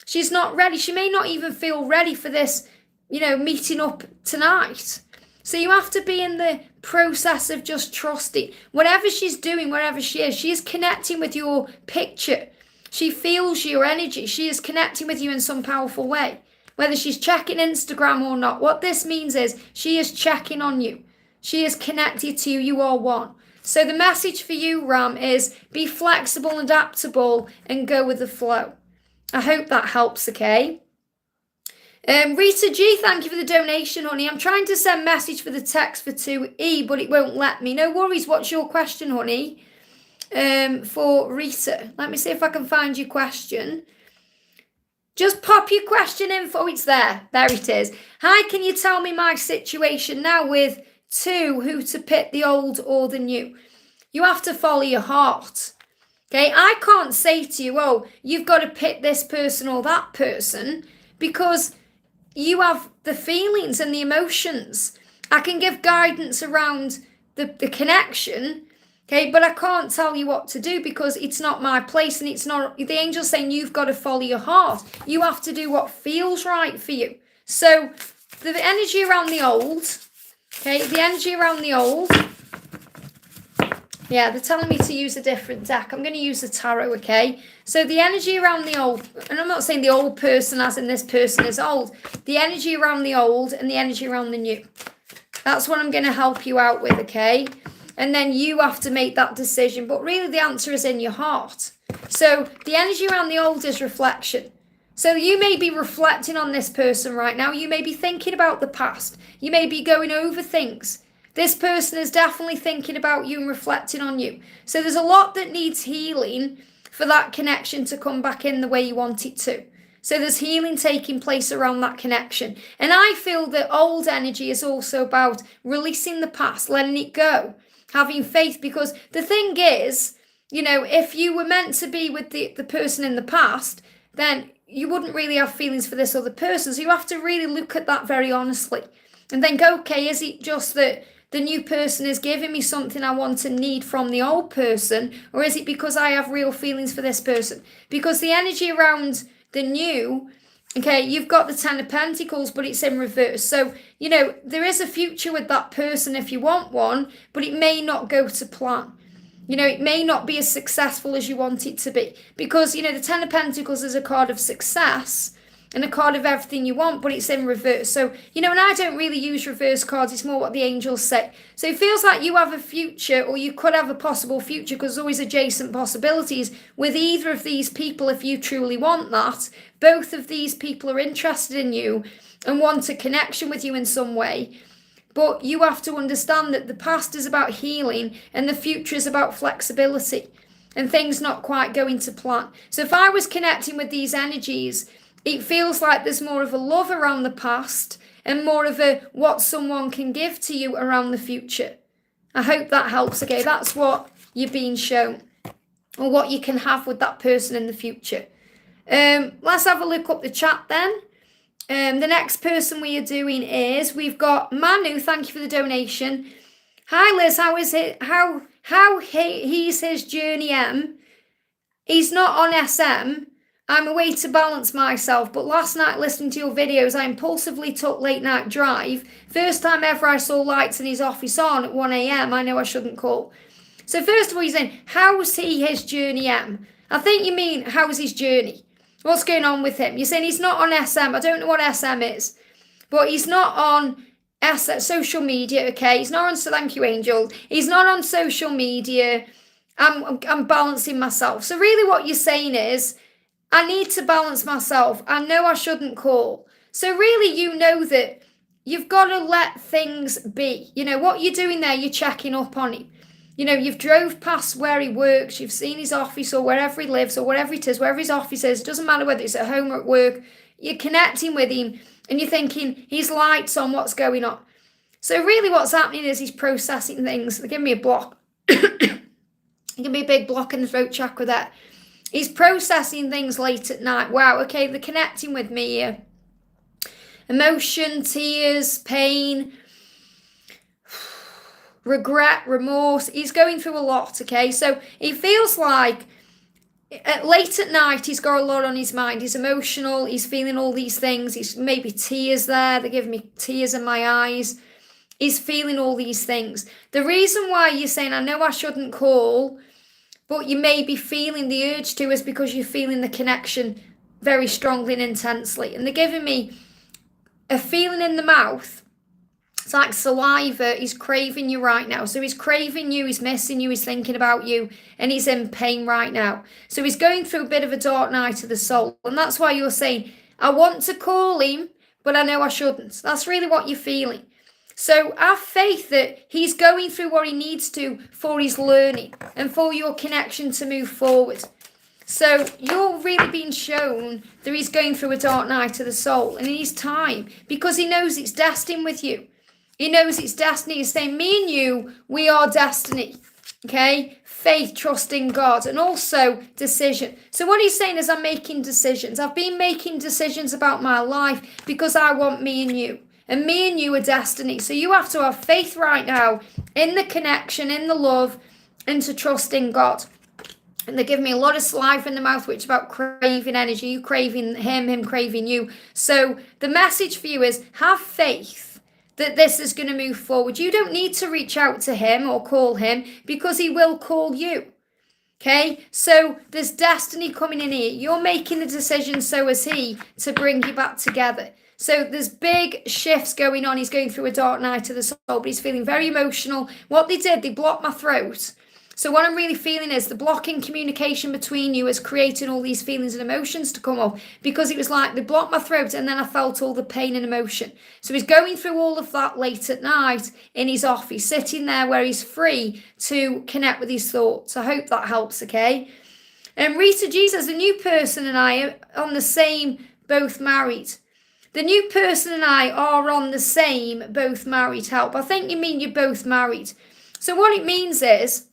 She's not ready. She may not even feel ready for this, you know, meeting up tonight. So you have to be in the process of just trusting. Whatever she's doing, wherever she is connecting with your picture. She feels your energy. She is connecting with you in some powerful way. Whether she's checking Instagram or not, what this means is she is checking on you. She is connected to you. You are one. So the message for you, Ram, is be flexible, adaptable, and go with the flow. I hope that helps, okay? Rita G, thank you for the donation, honey. I'm trying to send message for the text for 2E, but it won't let me. No worries. What's your question, honey? For Rita. Let me see if I can find your question. Just pop your question in. Oh, it's there. There it is. Hi, can you tell me my situation now with who to pick, the old or the new? You have to follow your heart. Okay, I can't say to you, oh, you've got to pick this person or that person, because you have the feelings and the emotions. I can give guidance around the connection, okay, but I can't tell you what to do because it's not my place, and it's not, the angel's saying you've got to follow your heart. You have to do what feels right for you. So the energy around the old, okay, the energy around the old, yeah, they're telling me to use a different deck. I'm going to use the tarot, okay? So the energy around the old, and I'm not saying the old person as in this person is old. The energy around the old and the energy around the new. That's what I'm going to help you out with, okay? And then you have to make that decision. But really the answer is in your heart. So the energy around the old is reflection. So you may be reflecting on this person right now. You may be thinking about the past. You may be going over things. This person is definitely thinking about you and reflecting on you. So there's a lot that needs healing for that connection to come back in the way you want it to. So there's healing taking place around that connection. And I feel that old energy is also about releasing the past, letting it go, having faith. Because the thing is, if you were meant to be with the person in the past, then you wouldn't really have feelings for this other person. So you have to really look at that very honestly and think, okay, is it just that the new person is giving me something I want and need from the old person, or is it because I have real feelings for this person? Because the energy around the new, okay, you've got the Ten of Pentacles, but it's in reverse. So, there is a future with that person if you want one, but it may not go to plan. It may not be as successful as you want it to be. Because, the Ten of Pentacles is a card of success and a card of everything you want, but it's in reverse. So, and I don't really use reverse cards. It's more what the angels say. So it feels like you have a future, or you could have a possible future, because there's always adjacent possibilities with either of these people if you truly want that. Both of these people are interested in you and want a connection with you in some way. But you have to understand that the past is about healing and the future is about flexibility and things not quite going to plan. So if I was connecting with these energies, it feels like there's more of a love around the past and more of a what someone can give to you around the future. I hope that helps. Okay, that's what you're being shown, or what you can have with that person in the future. Let's have a look up the chat then. The next person we are doing is, we've got Manu. Thank you for the donation. Hi Liz, how is it? He's his journey M. He's not on SM. I'm away to balance myself, but last night listening to your videos, I impulsively took late night drive. First time ever I saw lights in his office on at 1 a.m. I know I shouldn't call. So first of all, you're saying, how's he his journey M? I think you mean, how's his journey? What's going on with him? You're saying he's not on SM. I don't know what SM is, but he's not on social media, okay? He's not on, so thank you, Angel. He's not on social media. I'm balancing myself. So really what you're saying is, I need to balance myself. I know I shouldn't call. So really, that you've got to let things be. What you're doing there, you're checking up on him. You've drove past where he works. You've seen his office or wherever he lives or whatever it is, wherever his office is. It doesn't matter whether it's at home or at work. You're connecting with him and you're thinking, his light's on, what's going on? So really what's happening is he's processing things. They're giving me a block. It can be a big block in the throat chakra there. He's processing things late at night. Wow, okay, they're connecting with me here. Emotion, tears, pain, regret, remorse. He's going through a lot, okay? So he feels like late at night he's got a lot on his mind. He's emotional. He's feeling all these things. He's maybe tears there. They're giving me tears in my eyes. He's feeling all these things. The reason why you're saying, I know I shouldn't call, but you may be feeling the urge to, is because you're feeling the connection very strongly and intensely. And they're giving me a feeling in the mouth. It's like saliva. He's craving you right now. So he's craving you, he's missing you, he's thinking about you, and he's in pain right now. So he's going through a bit of a dark night of the soul. And that's why you're saying, I want to call him, but I know I shouldn't. That's really what you're feeling. So have faith that he's going through what he needs to for his learning and for your connection to move forward. So you're really being shown that he's going through a dark night of the soul, and in his time, because he knows it's destined with you. He knows it's destiny. He's saying, me and you, we are destiny. Okay? Faith, trust in God, and also decision. So what he's saying is, I'm making decisions. I've been making decisions about my life because I want me and you. And me and you are destiny. So you have to have faith right now in the connection, in the love, and to trust in God. And they give me a lot of saliva in the mouth, which is about craving energy. You craving him craving you. So the message for you is, have faith that this is going to move forward. You don't need to reach out to him or call him, because he will call you. Okay? So there's destiny coming in here. You're making the decision, so is he, to bring you back together. So there's big shifts going on. He's going through a dark night of the soul, but he's feeling very emotional. What they did, they blocked my throat. So what I'm really feeling is the blocking communication between you is creating all these feelings and emotions to come up, because it was like they blocked my throat and then I felt all the pain and emotion. So he's going through all of that late at night in his office, sitting there where he's free to connect with his thoughts. I hope that helps, okay? And Rita G says, the new person and I are on the same, both married. The new person and I are on the same, both married. Help. I think you mean you're both married. So what it means is,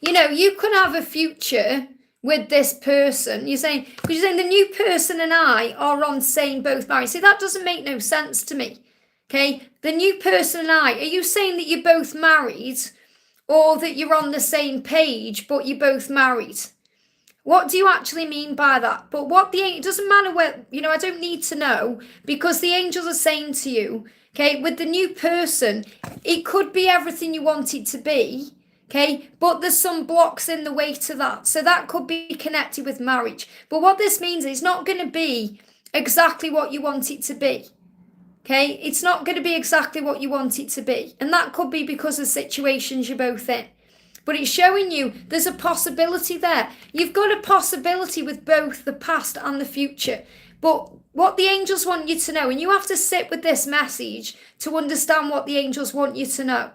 you know, you could have a future with this person. You're saying the new person and I are on same, both married. See, that doesn't make no sense to me. Okay, the new person and I, are you saying that you're both married, or that you're on the same page but you're both married? What do you actually mean by that? But it doesn't matter where, you know, I don't need to know, because the angels are saying to you, okay, with the new person, it could be everything you want it to be. Okay, but there's some blocks in the way to that. So that could be connected with marriage. But what this means is it's not going to be exactly what you want it to be. Okay, it's not going to be exactly what you want it to be. And that could be because of situations you're both in. But it's showing you there's a possibility there. You've got a possibility with both the past and the future. But what the angels want you to know, and you have to sit with this message to understand what the angels want you to know.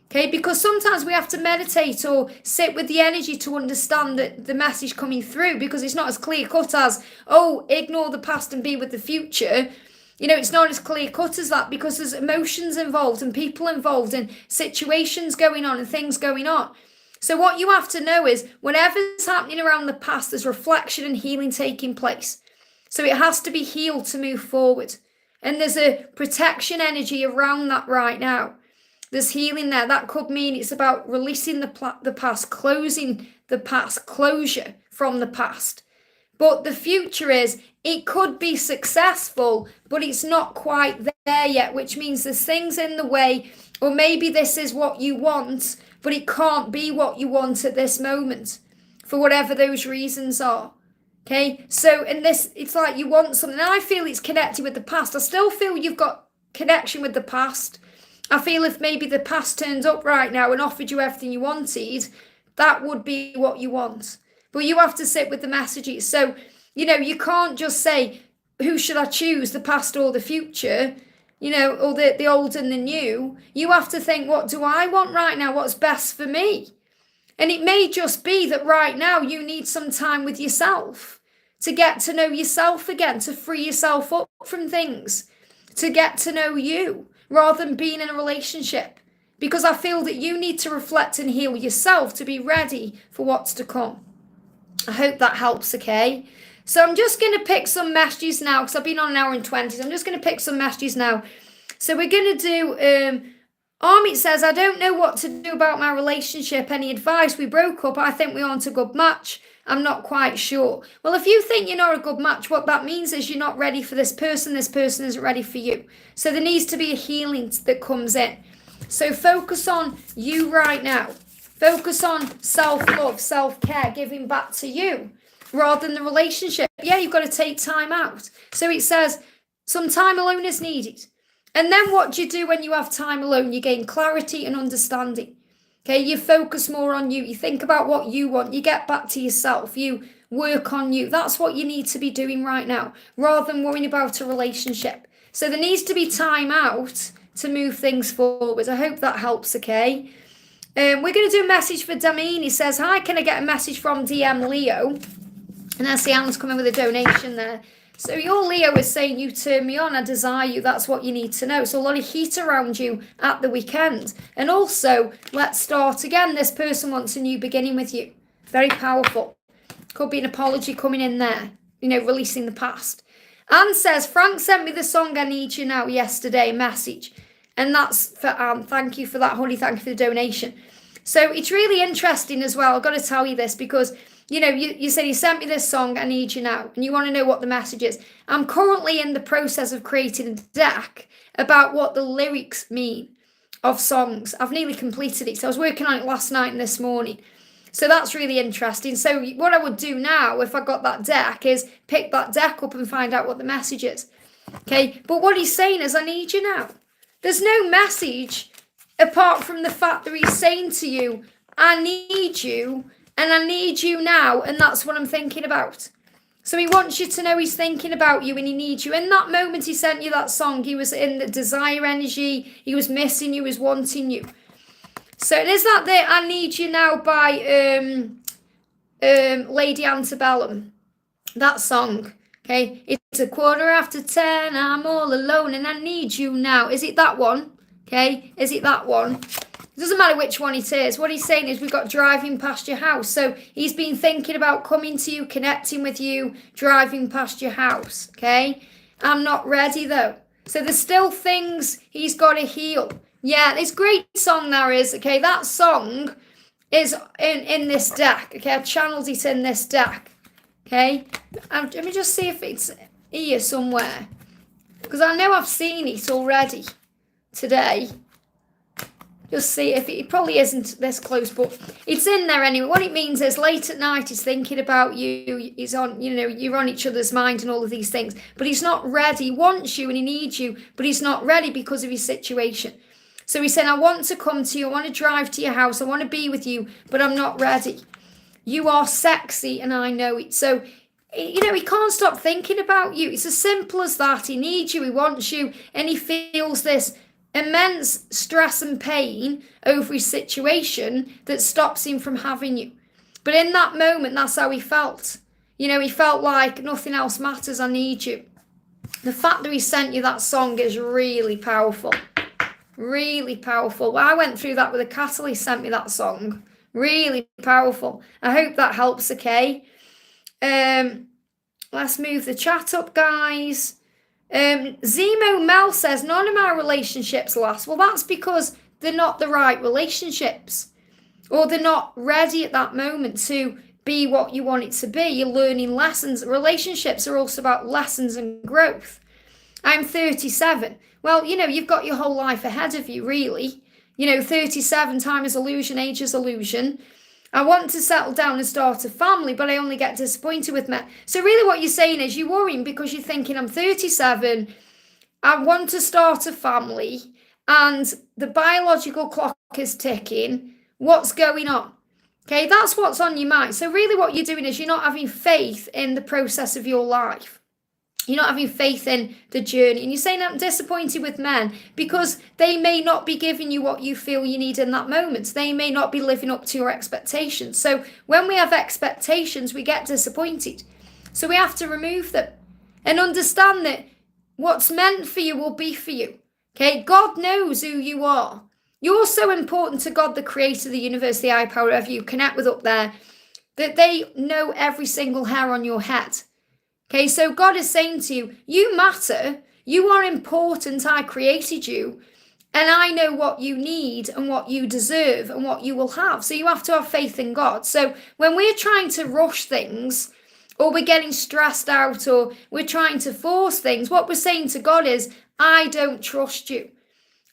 Okay, because sometimes we have to meditate or sit with the energy to understand the message coming through, because it's not as clear cut as, oh, ignore the past and be with the future. You know, it's not as clear cut as that, because there's emotions involved and people involved and situations going on and things going on. So what you have to know is whatever's happening around the past, there's reflection and healing taking place. So it has to be healed to move forward. And there's a protection energy around that right now. There's healing there. That could mean it's about releasing the past, closing the past, closure from the past. But the future is, it could be successful, but it's not quite there yet, which means there's things in the way, or maybe this is what you want, but it can't be what you want at this moment, for whatever those reasons are. Okay, so in this, it's like you want something. And I feel it's connected with the past. I still feel you've got connection with the past. I feel if maybe the past turned up right now and offered you everything you wanted, that would be what you want. But you have to sit with the messages. So, you know, you can't just say, who should I choose, the past or the future? You know, or the old and the new. You have to think, what do I want right now? What's best for me? And it may just be that right now you need some time with yourself to get to know yourself again, to free yourself up from things, to get to know you, rather than being in a relationship. Because I feel that you need to reflect and heal yourself to be ready for what's to come. I hope that helps, okay? So I'm just going to pick some messages now, because I've been on an hour and 20, so I'm just going to pick some messages now. So we're going to do, Amit says, I don't know what to do about my relationship. Any advice? We broke up. I think we aren't a good match. I'm not quite sure. Well, if you think you're not a good match, what that means is you're not ready for this person isn't ready for you. So there needs to be a healing that comes in. So focus on you right now. Focus on self-love, self-care, giving back to you, rather than the relationship. Yeah, you've got to take time out. So it says some time alone is needed. And then what do you do when you have time alone? You gain clarity and understanding. Okay, you focus more on you. You think about what you want. You get back to yourself. You work on you. That's what you need to be doing right now, rather than worrying about a relationship. So there needs to be time out to move things forward. I hope that helps, okay? We're going to do a message for Damien. He says, hi, can I get a message from DM Leo? And I see Anne's coming with a donation there. So your Leo is saying, you turn me on, I desire you. That's what you need to know. So a lot of heat around you at the weekend. And also, let's start again. This person wants a new beginning with you. Very powerful. Could be an apology coming in there. You know, releasing the past. Anne says, Frank sent me the song I Need You Now yesterday, message. And that's for Anne. Thank you for that, honey. Thank you for the donation. So it's really interesting as well. I've got to tell you this because, you know, you said you sent me this song, I Need You Now, and you want to know what the message is. I'm currently in the process of creating a deck about what the lyrics mean of songs. I've nearly completed it. So I was working on it last night and this morning. So that's really interesting. So what I would do now, if I got that deck, is pick that deck up and find out what the message is. Okay, but what he's saying is, I need you now. There's no message apart from the fact that he's saying to you, I need you, and I need you now, and that's what I'm thinking about. So he wants you to know he's thinking about you and he needs you. In that moment he sent you that song, he was in the desire energy, he was missing you, he was wanting you. So is that the I Need You Now by Lady Antebellum? That song. Okay, it's 10:15, I'm all alone and I need you now. Is it that one? Okay, is it that one? It doesn't matter which one it is. What he's saying is we've got driving past your house. So he's been thinking about coming to you, connecting with you, driving past your house. Okay, I'm not ready though. So there's still things he's got to heal. Yeah, this great song there is. Okay, that song is in this deck. Okay, I've channeled it in this deck. Okay, let me just see if it's here somewhere, because I know I've seen it already today. Just see if it probably isn't this close, but it's in there anyway. What it means is late at night he's thinking about you. He's on, you're on each other's mind and all of these things, but he's not ready. He wants you and he needs you, but he's not ready because of his situation. So he's saying, I want to come to you. I want to drive to your house. I want to be with you, but I'm not ready. You are sexy and I know it. So, he can't stop thinking about you. It's as simple as that. He needs you, he wants you, and he feels this immense stress and pain over his situation that stops him from having you. But in that moment, that's how he felt. He felt like nothing else matters, I need you. The fact that he sent you that song is really powerful. Really powerful. Well, I went through that with a cattle. He sent me that song. Really powerful. I hope that helps, okay? Let's move the chat up, guys. Zemo Mel says, none of my relationships last. Well, that's because they're not the right relationships. Or they're not ready at that moment to be what you want it to be. You're learning lessons. Relationships are also about lessons and growth. I'm 37. Well, you've got your whole life ahead of you, really. 37, time is illusion, age is illusion. I want to settle down and start a family, but I only get disappointed with men. So really what you're saying is you're worrying because you're thinking, I'm 37, I want to start a family, and the biological clock is ticking. What's going on? Okay, that's what's on your mind. So really what you're doing is you're not having faith in the process of your life. You're not having faith in the journey. And you're saying, I'm disappointed with men because they may not be giving you what you feel you need in that moment. They may not be living up to your expectations. So when we have expectations, we get disappointed. So we have to remove them and understand that what's meant for you will be for you. Okay, God knows who you are. You're so important to God, the creator of the universe, the high power, whoever you connect with up there, that they know every single hair on your head. Okay, so God is saying to you, you matter, you are important, I created you, and I know what you need and what you deserve and what you will have. So you have to have faith in God. So when we're trying to rush things, or we're getting stressed out, or we're trying to force things, what we're saying to God is, I don't trust you.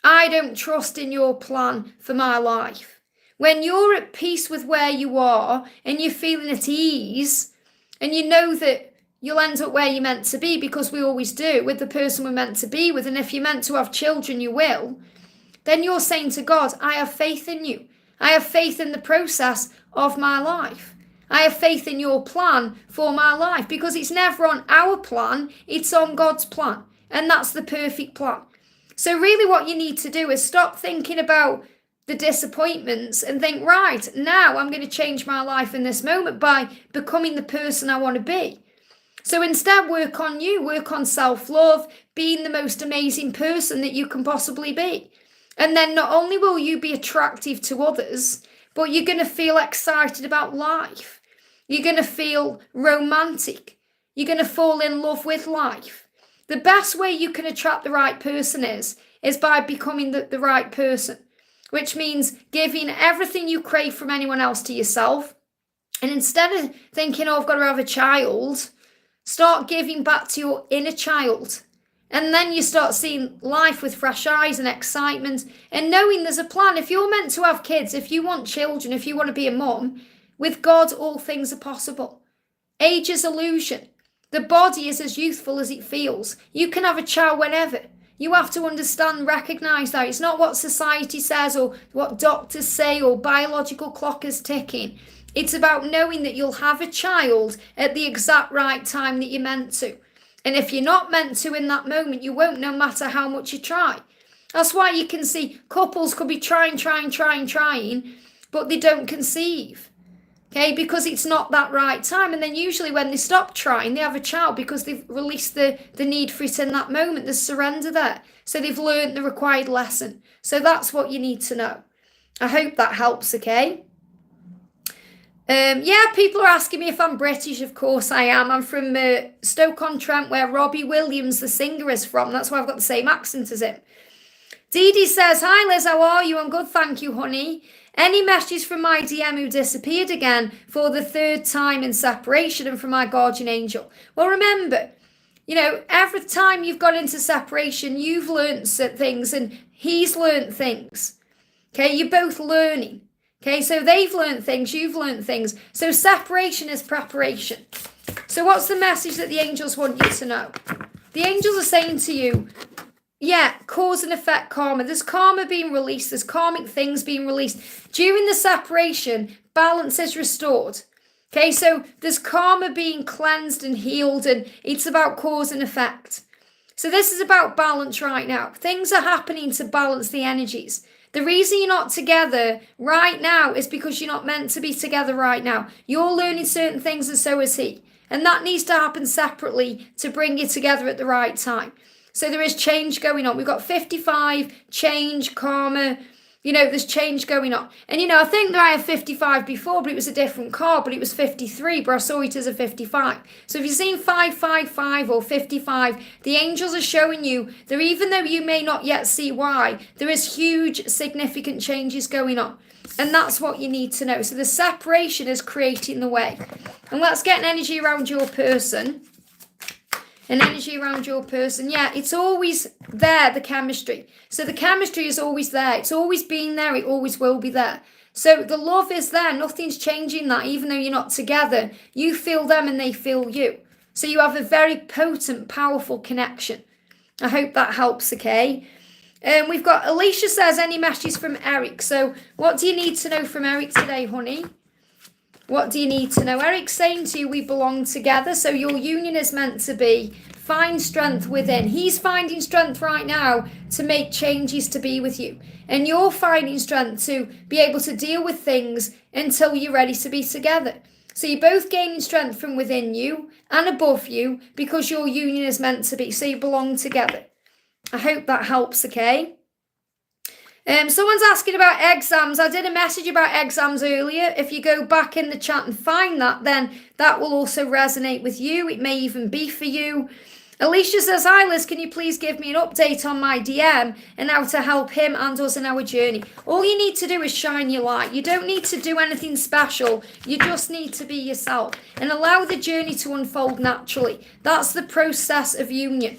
I don't trust in your plan for my life. When you're at peace with where you are and you're feeling at ease, and you know that you'll end up where you're meant to be, because we always do, with the person we're meant to be with. And if you're meant to have children, you will. Then you're saying to God, I have faith in you. I have faith in the process of my life. I have faith in your plan for my life, because it's never on our plan, it's on God's plan. And that's the perfect plan. So really what you need to do is stop thinking about the disappointments and think, right, now I'm going to change my life in this moment by becoming the person I want to be. So instead, work on you, work on self-love, being the most amazing person that you can possibly be. And then not only will you be attractive to others, but you're going to feel excited about life. You're going to feel romantic. You're going to fall in love with life. The best way you can attract the right person is by becoming the right person, which means giving everything you crave from anyone else to yourself. And instead of thinking, oh, I've got to have a child, start giving back to your inner child. And then you start seeing life with fresh eyes and excitement, and knowing there's a plan. If you're meant to have kids, if you want children, if you want to be a mum, with God, all things are possible. Age is illusion. The body is as youthful as it feels. You can have a child whenever. You have to understand, recognize that. It's not what society says or what doctors say or biological clock is ticking. It's about knowing that you'll have a child at the exact right time that you're meant to. And if you're not meant to in that moment, you won't, no matter how much you try. That's why you can see couples could be trying, but they don't conceive. Okay, because it's not that right time. And then usually when they stop trying, they have a child because they've released the need for it in that moment. There's surrender there. So they've learned the required lesson. So that's what you need to know. I hope that helps, okay? Yeah, people are asking me if I'm British. Of course I am. I'm from Stoke-on-Trent, where Robbie Williams, the singer, is from. That's why I've got the same accent as him. Dee Dee says, hi Liz, how are you? I'm good, thank you, honey. Any messages from my DM who disappeared again for the third time in separation and from my guardian angel? Well, remember, every time you've gone into separation, you've learnt things and he's learnt things. Okay, you're both learning. Okay, so they've learnt things, you've learnt things. So separation is preparation. So what's the message that the angels want you to know? The angels are saying to you, yeah, cause and effect karma. There's karma being released. There's karmic things being released. During the separation, balance is restored. Okay, so there's karma being cleansed and healed, and it's about cause and effect. So this is about balance right now. Things are happening to balance the energies. The reason you're not together right now is because you're not meant to be together right now. You're learning certain things and so is he. And that needs to happen separately to bring you together at the right time. So there is change going on. We've got 55, change, karma. There's change going on. And, I think that I had 55 before, but it was a different card, but it was 53, but I saw it as a 55. So if you've seen 555 or 55, the angels are showing you that even though you may not yet see why, there is huge, significant changes going on. And that's what you need to know. So the separation is creating the way. And let's get an energy around your person. Yeah, it's always there, the chemistry. So the chemistry is always there. It's always been there. It always will be there. So the love is there. Nothing's changing that. Even though you're not together, you feel them and they feel you. So you have a very potent, powerful connection. I hope that helps, okay? We've got Alicia says, any messages from Eric? So what do you need to know from Eric today, honey? What do you need to know? Eric's saying to you, we belong together. So your union is meant to be, find strength within. He's finding strength right now to make changes to be with you. And you're finding strength to be able to deal with things until you're ready to be together. So you're both gaining strength from within you and above you because your union is meant to be. So you belong together. I hope that helps, okay? Someone's asking about exams. I did a message about exams earlier. If you go back in the chat and find that, then that will also resonate with you. It may even be for you. Alicia says, hi Liz, can you please give me an update on my DM and how to help him and us in our journey? All you need to do is shine your light. You don't need to do anything special. You just need to be yourself and allow the journey to unfold naturally. That's the process of union.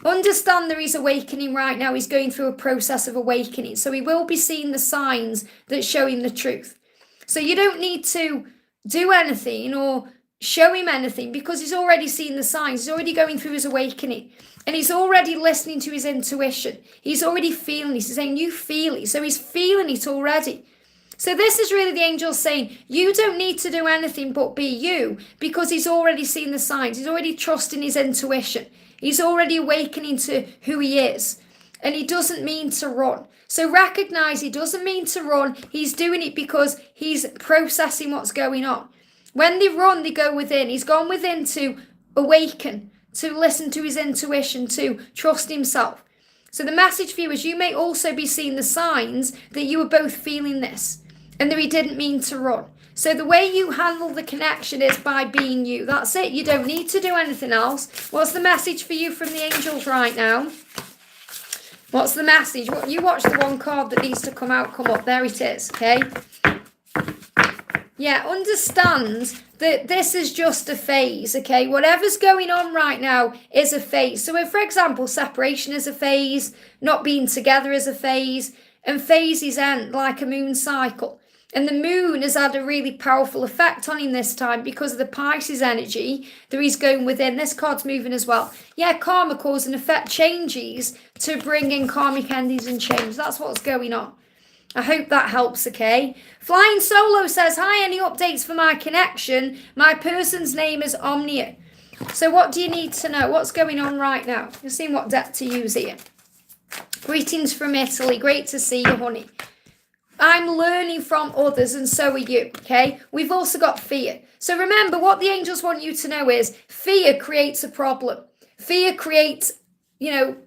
Understand there is awakening right now. He's going through a process of awakening. So he will be seeing the signs that show him the truth. So you don't need to do anything or show him anything because he's already seen the signs. He's already going through his awakening. And he's already listening to his intuition. He's already feeling it. He's saying, you feel it. So he's feeling it already. So this is really the angels saying, you don't need to do anything but be you because he's already seen the signs. He's already trusting his intuition. He's already awakening to who he is. And he doesn't mean to run. So recognize he doesn't mean to run. He's doing it because he's processing what's going on. When they run, they go within. He's gone within to awaken, to listen to his intuition, to trust himself. So the message for you is you may also be seeing the signs that you were both feeling this and that he didn't mean to run. So the way you handle the connection is by being you. That's it. You don't need to do anything else. What's the message for you from the angels right now? What's the message? You watch the one card that needs to come up. There it is, okay? Yeah, understand that this is just a phase, okay? Whatever's going on right now is a phase. So if, for example, separation is a phase, not being together is a phase, and phases end like a moon cycle. And the moon has had a really powerful effect on him this time because of the Pisces energy that he's going within. This card's moving as well. Yeah, karma, cause and effect changes to bring in karmic endings and change. That's what's going on. I hope that helps, okay? Flying Solo says, hi, any updates for my connection? My person's name is Omnia. So what do you need to know? What's going on right now? You're seeing what deck to use here. Greetings from Italy. Great to see you, honey. I'm learning from others and so are you, okay? We've also got fear. So remember, what the angels want you to know is fear creates a problem. Fear creates,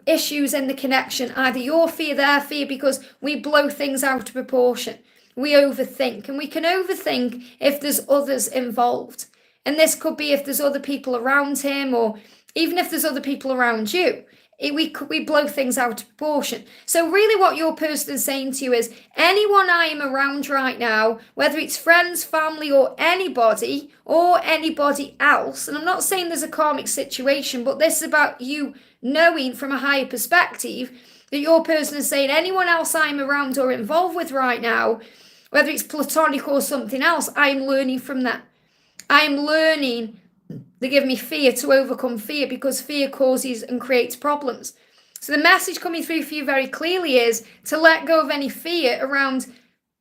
issues in the connection. Either your fear, their fear, because we blow things out of proportion. We overthink, and we can overthink if there's others involved. And this could be if there's other people around him, or even if there's other people around you. We blow things out of proportion. So really what your person is saying to you is, anyone I am around right now, whether it's friends, family, or anybody else, and I'm not saying there's a karmic situation, but this is about you knowing from a higher perspective that your person is saying, anyone else I'm around or involved with right now, whether it's platonic or something else, I'm learning from that. I'm learning. They give me fear to overcome fear, because fear causes and creates problems. So the message coming through for you very clearly is to let go of any fear around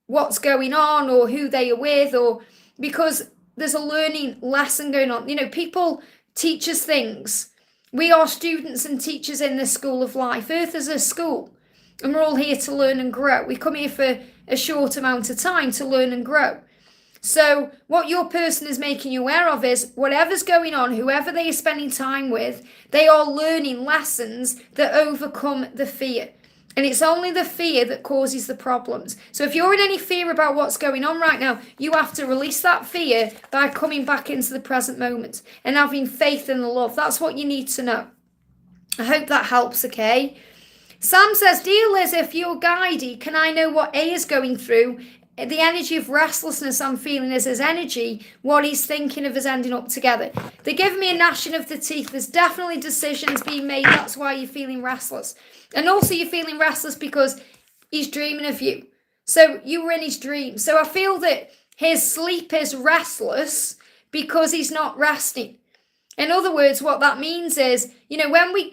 what's going on or who they are with, or because there's a learning lesson going on. People teach us things. We are students and teachers in this school of life. Earth is a school, and we're all here to learn and grow. We come here for a short amount of time to learn and grow. So what your person is making you aware of is whatever's going on, whoever they are spending time with, they are learning lessons that overcome the fear. And it's only the fear that causes the problems. So if you're in any fear about what's going on right now, you have to release that fear by coming back into the present moment and having faith in the love. That's what you need to know. I hope that helps, okay? Sam says, dear Liz, if you're guided, can I know what A is going through? The energy of restlessness I'm feeling is his energy, what he's thinking of us ending up together. They give me a gnashing of the teeth. There's definitely decisions being made. That's why you're feeling restless. And also you're feeling restless because he's dreaming of you. So you were in his dream. So I feel that his sleep is restless because he's not resting. In other words, what that means is,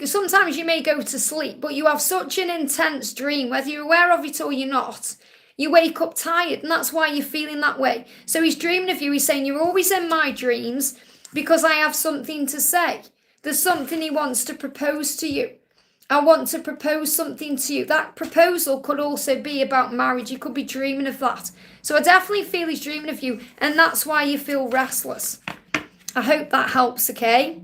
sometimes you may go to sleep, but you have such an intense dream, whether you're aware of it or you're not. You wake up tired, and that's why you're feeling that way. So he's dreaming of you. He's saying, you're always in my dreams because I have something to say. There's something he wants to propose to you. I want to propose something to you. That proposal could also be about marriage. You could be dreaming of that. So I definitely feel he's dreaming of you, and that's why you feel restless. I hope that helps, okay?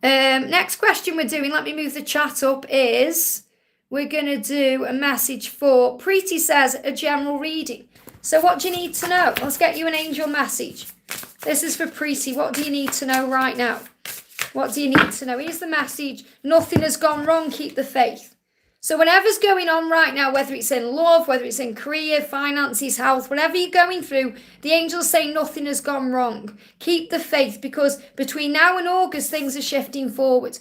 Next question we're doing, let me move the chat up, is... we're going to do a message for Preeti says a general reading. So what do you need to know? Let's get you an angel message. This is for Preeti. What do you need to know right now? What do you need to know? Here's the message. Nothing has gone wrong. Keep the faith. So whatever's going on right now, whether it's in love, whether it's in career, finances, health, whatever you're going through, the angels say nothing has gone wrong. Keep the faith, because between now and August, things are shifting forward.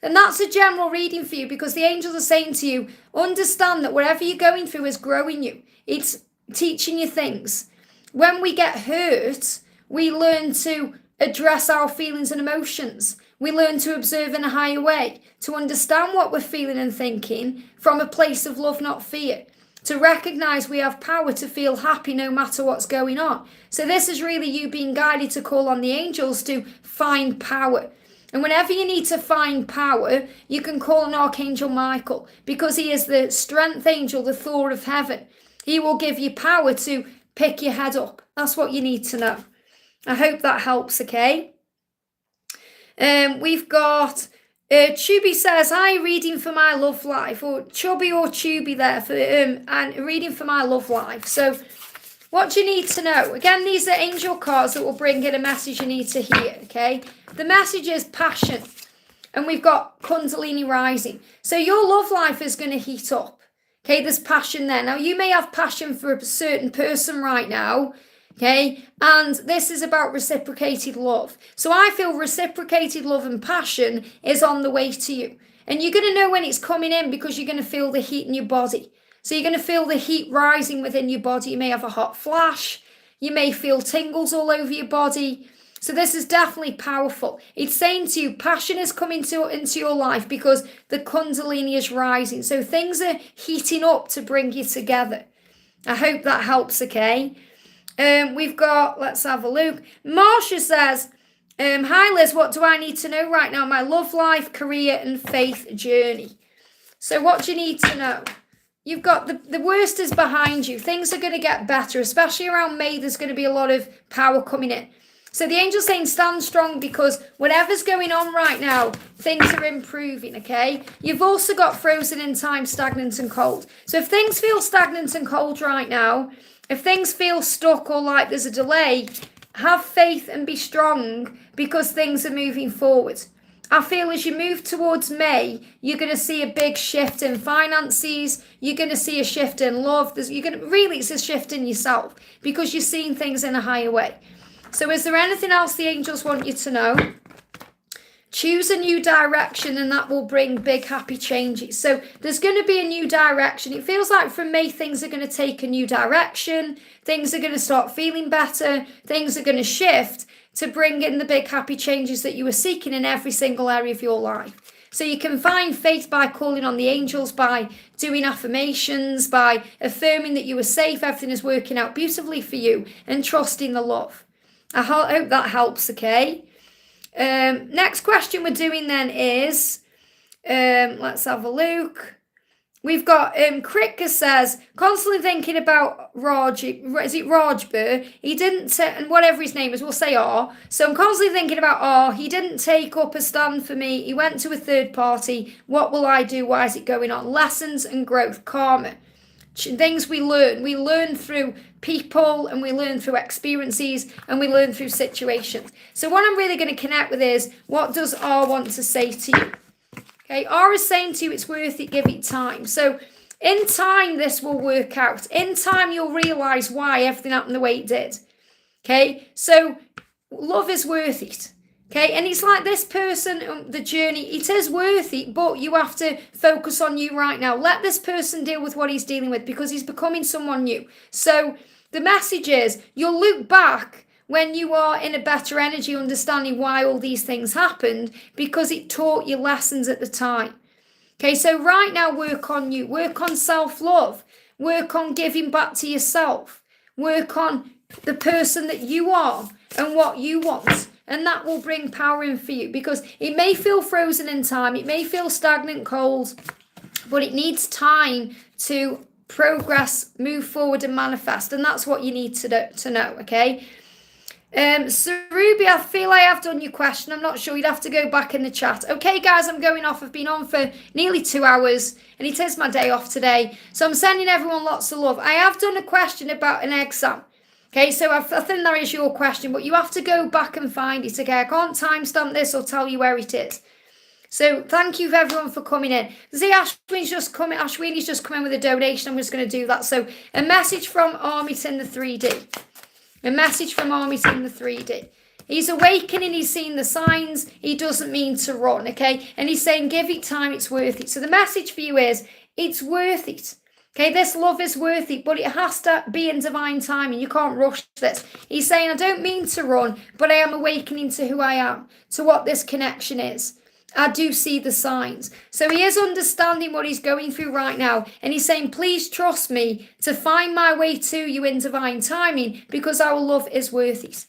And that's a general reading for you, because the angels are saying to you, understand that whatever you're going through is growing you. It's teaching you things. When we get hurt, we learn to address our feelings and emotions. We learn to observe in a higher way, to understand what we're feeling and thinking from a place of love, not fear. To recognize we have power to feel happy no matter what's going on. So this is really you being guided to call on the angels to find power. And whenever you need to find power, you can call on Archangel Michael, because he is the strength angel, the Thor of heaven. He will give you power to pick your head up. That's what you need to know. I hope that helps, okay? We've got Chubby says, hi, reading for my love life. Or Chubby or Chubby there, for and reading for my love life. So what do you need to know? Again, these are angel cards that will bring in a message you need to hear, okay? The message is passion. And we've got Kundalini rising. So your love life is going to heat up. Okay, there's passion there. Now, you may have passion for a certain person right now, okay? And this is about reciprocated love. So I feel reciprocated love and passion is on the way to you. And you're going to know when it's coming in, because you're going to feel the heat in your body. So you're going to feel the heat rising within your body. You may have a hot flash. You may feel tingles all over your body. So this is definitely powerful. It's saying to you, passion is coming into your life because the Kundalini is rising. So things are heating up to bring you together. I hope that helps, okay? We've got, let's have a look. Marsha says, hi Liz, what do I need to know right now? My love life, career and faith journey. So what do you need to know? You've got the worst is behind you. Things are going to get better, especially around May. There's going to be a lot of power coming in. So the angel's saying stand strong because whatever's going on right now, things are improving, okay? You've also got frozen in time, stagnant and cold. So if things feel stagnant and cold right now, if things feel stuck or like there's a delay, have faith and be strong because things are moving forward. I feel as you move towards May, you're going to see a big shift in finances. You're going to see a shift in love. It's a shift in yourself because you're seeing things in a higher way. So is there anything else the angels want you to know? Choose a new direction and that will bring big happy changes. So there's going to be a new direction. It feels like from May things are going to take a new direction. Things are going to start feeling better. Things are going to shift to bring in the big happy changes that you were seeking in every single area of your life. So you can find faith by calling on the angels, by doing affirmations, by affirming that you are safe, everything is working out beautifully for you, and trusting the love. I hope that helps, okay? Next question we're doing then is, let's have a look. We've got, Kritka says, constantly thinking about Raj, is it Rajbir? He didn't, and whatever his name is, we'll say R. So I'm constantly thinking about R. He didn't take up a stand for me. He went to a third party. What will I do? Why is it going on? Lessons and growth, karma. Things we learn through people and we learn through experiences and we learn through situations. So what I'm really going to connect with is, what does R want to say to you? Okay, R is saying to you it's worth it, give it time. So in time this will work out. In time you'll realise why everything happened the way it did. Okay, so love is worth it. Okay, and it's like this person, the journey, it is worth it, but you have to focus on you right now. Let this person deal with what he's dealing with because he's becoming someone new. So the message is, you'll look back when you are in a better energy, understanding why all these things happened, because it taught you lessons at the time. Okay, so right now work on you, work on self-love, work on giving back to yourself, work on the person that you are and what you want. And that will bring power in for you because it may feel frozen in time. It may feel stagnant, cold, but it needs time to progress, move forward and manifest. And that's what you need to know, okay? So Ruby, I feel I have done your question. I'm not sure. You'd have to go back in the chat. Okay, guys, I'm going off. I've been on for nearly 2 hours and it is my day off today. So I'm sending everyone lots of love. I have done a question about an exam. Okay, so I think that is your question, but you have to go back and find it, okay? I can't timestamp this or tell you where it is. So thank you everyone for coming in. See, Ashwini's just come in with a donation. I'm just going to do that. So a message from Amit in the 3D. A message from Amit in the 3D. He's awakening, he's seeing the signs, he doesn't mean to run, okay? And he's saying, give it time, it's worth it. So the message for you is, it's worth it. Okay, this love is worth it, but it has to be in divine timing. You can't rush this. He's saying, I don't mean to run, but I am awakening to who I am, to what this connection is. I do see the signs. So he is understanding what he's going through right now. And he's saying, please trust me to find my way to you in divine timing because our love is worth it.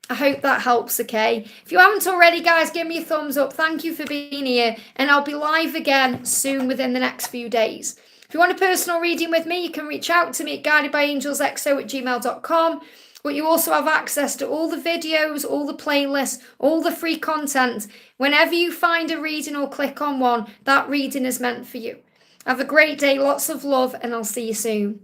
I hope that helps, okay? If you haven't already, guys, give me a thumbs up. Thank you for being here. And I'll be live again soon within the next few days. If you want a personal reading with me, you can reach out to me at guidedbyangelsxo@gmail.com. But you also have access to all the videos, all the playlists, all the free content. Whenever you find a reading or click on one, that reading is meant for you. Have a great day, lots of love, and I'll see you soon.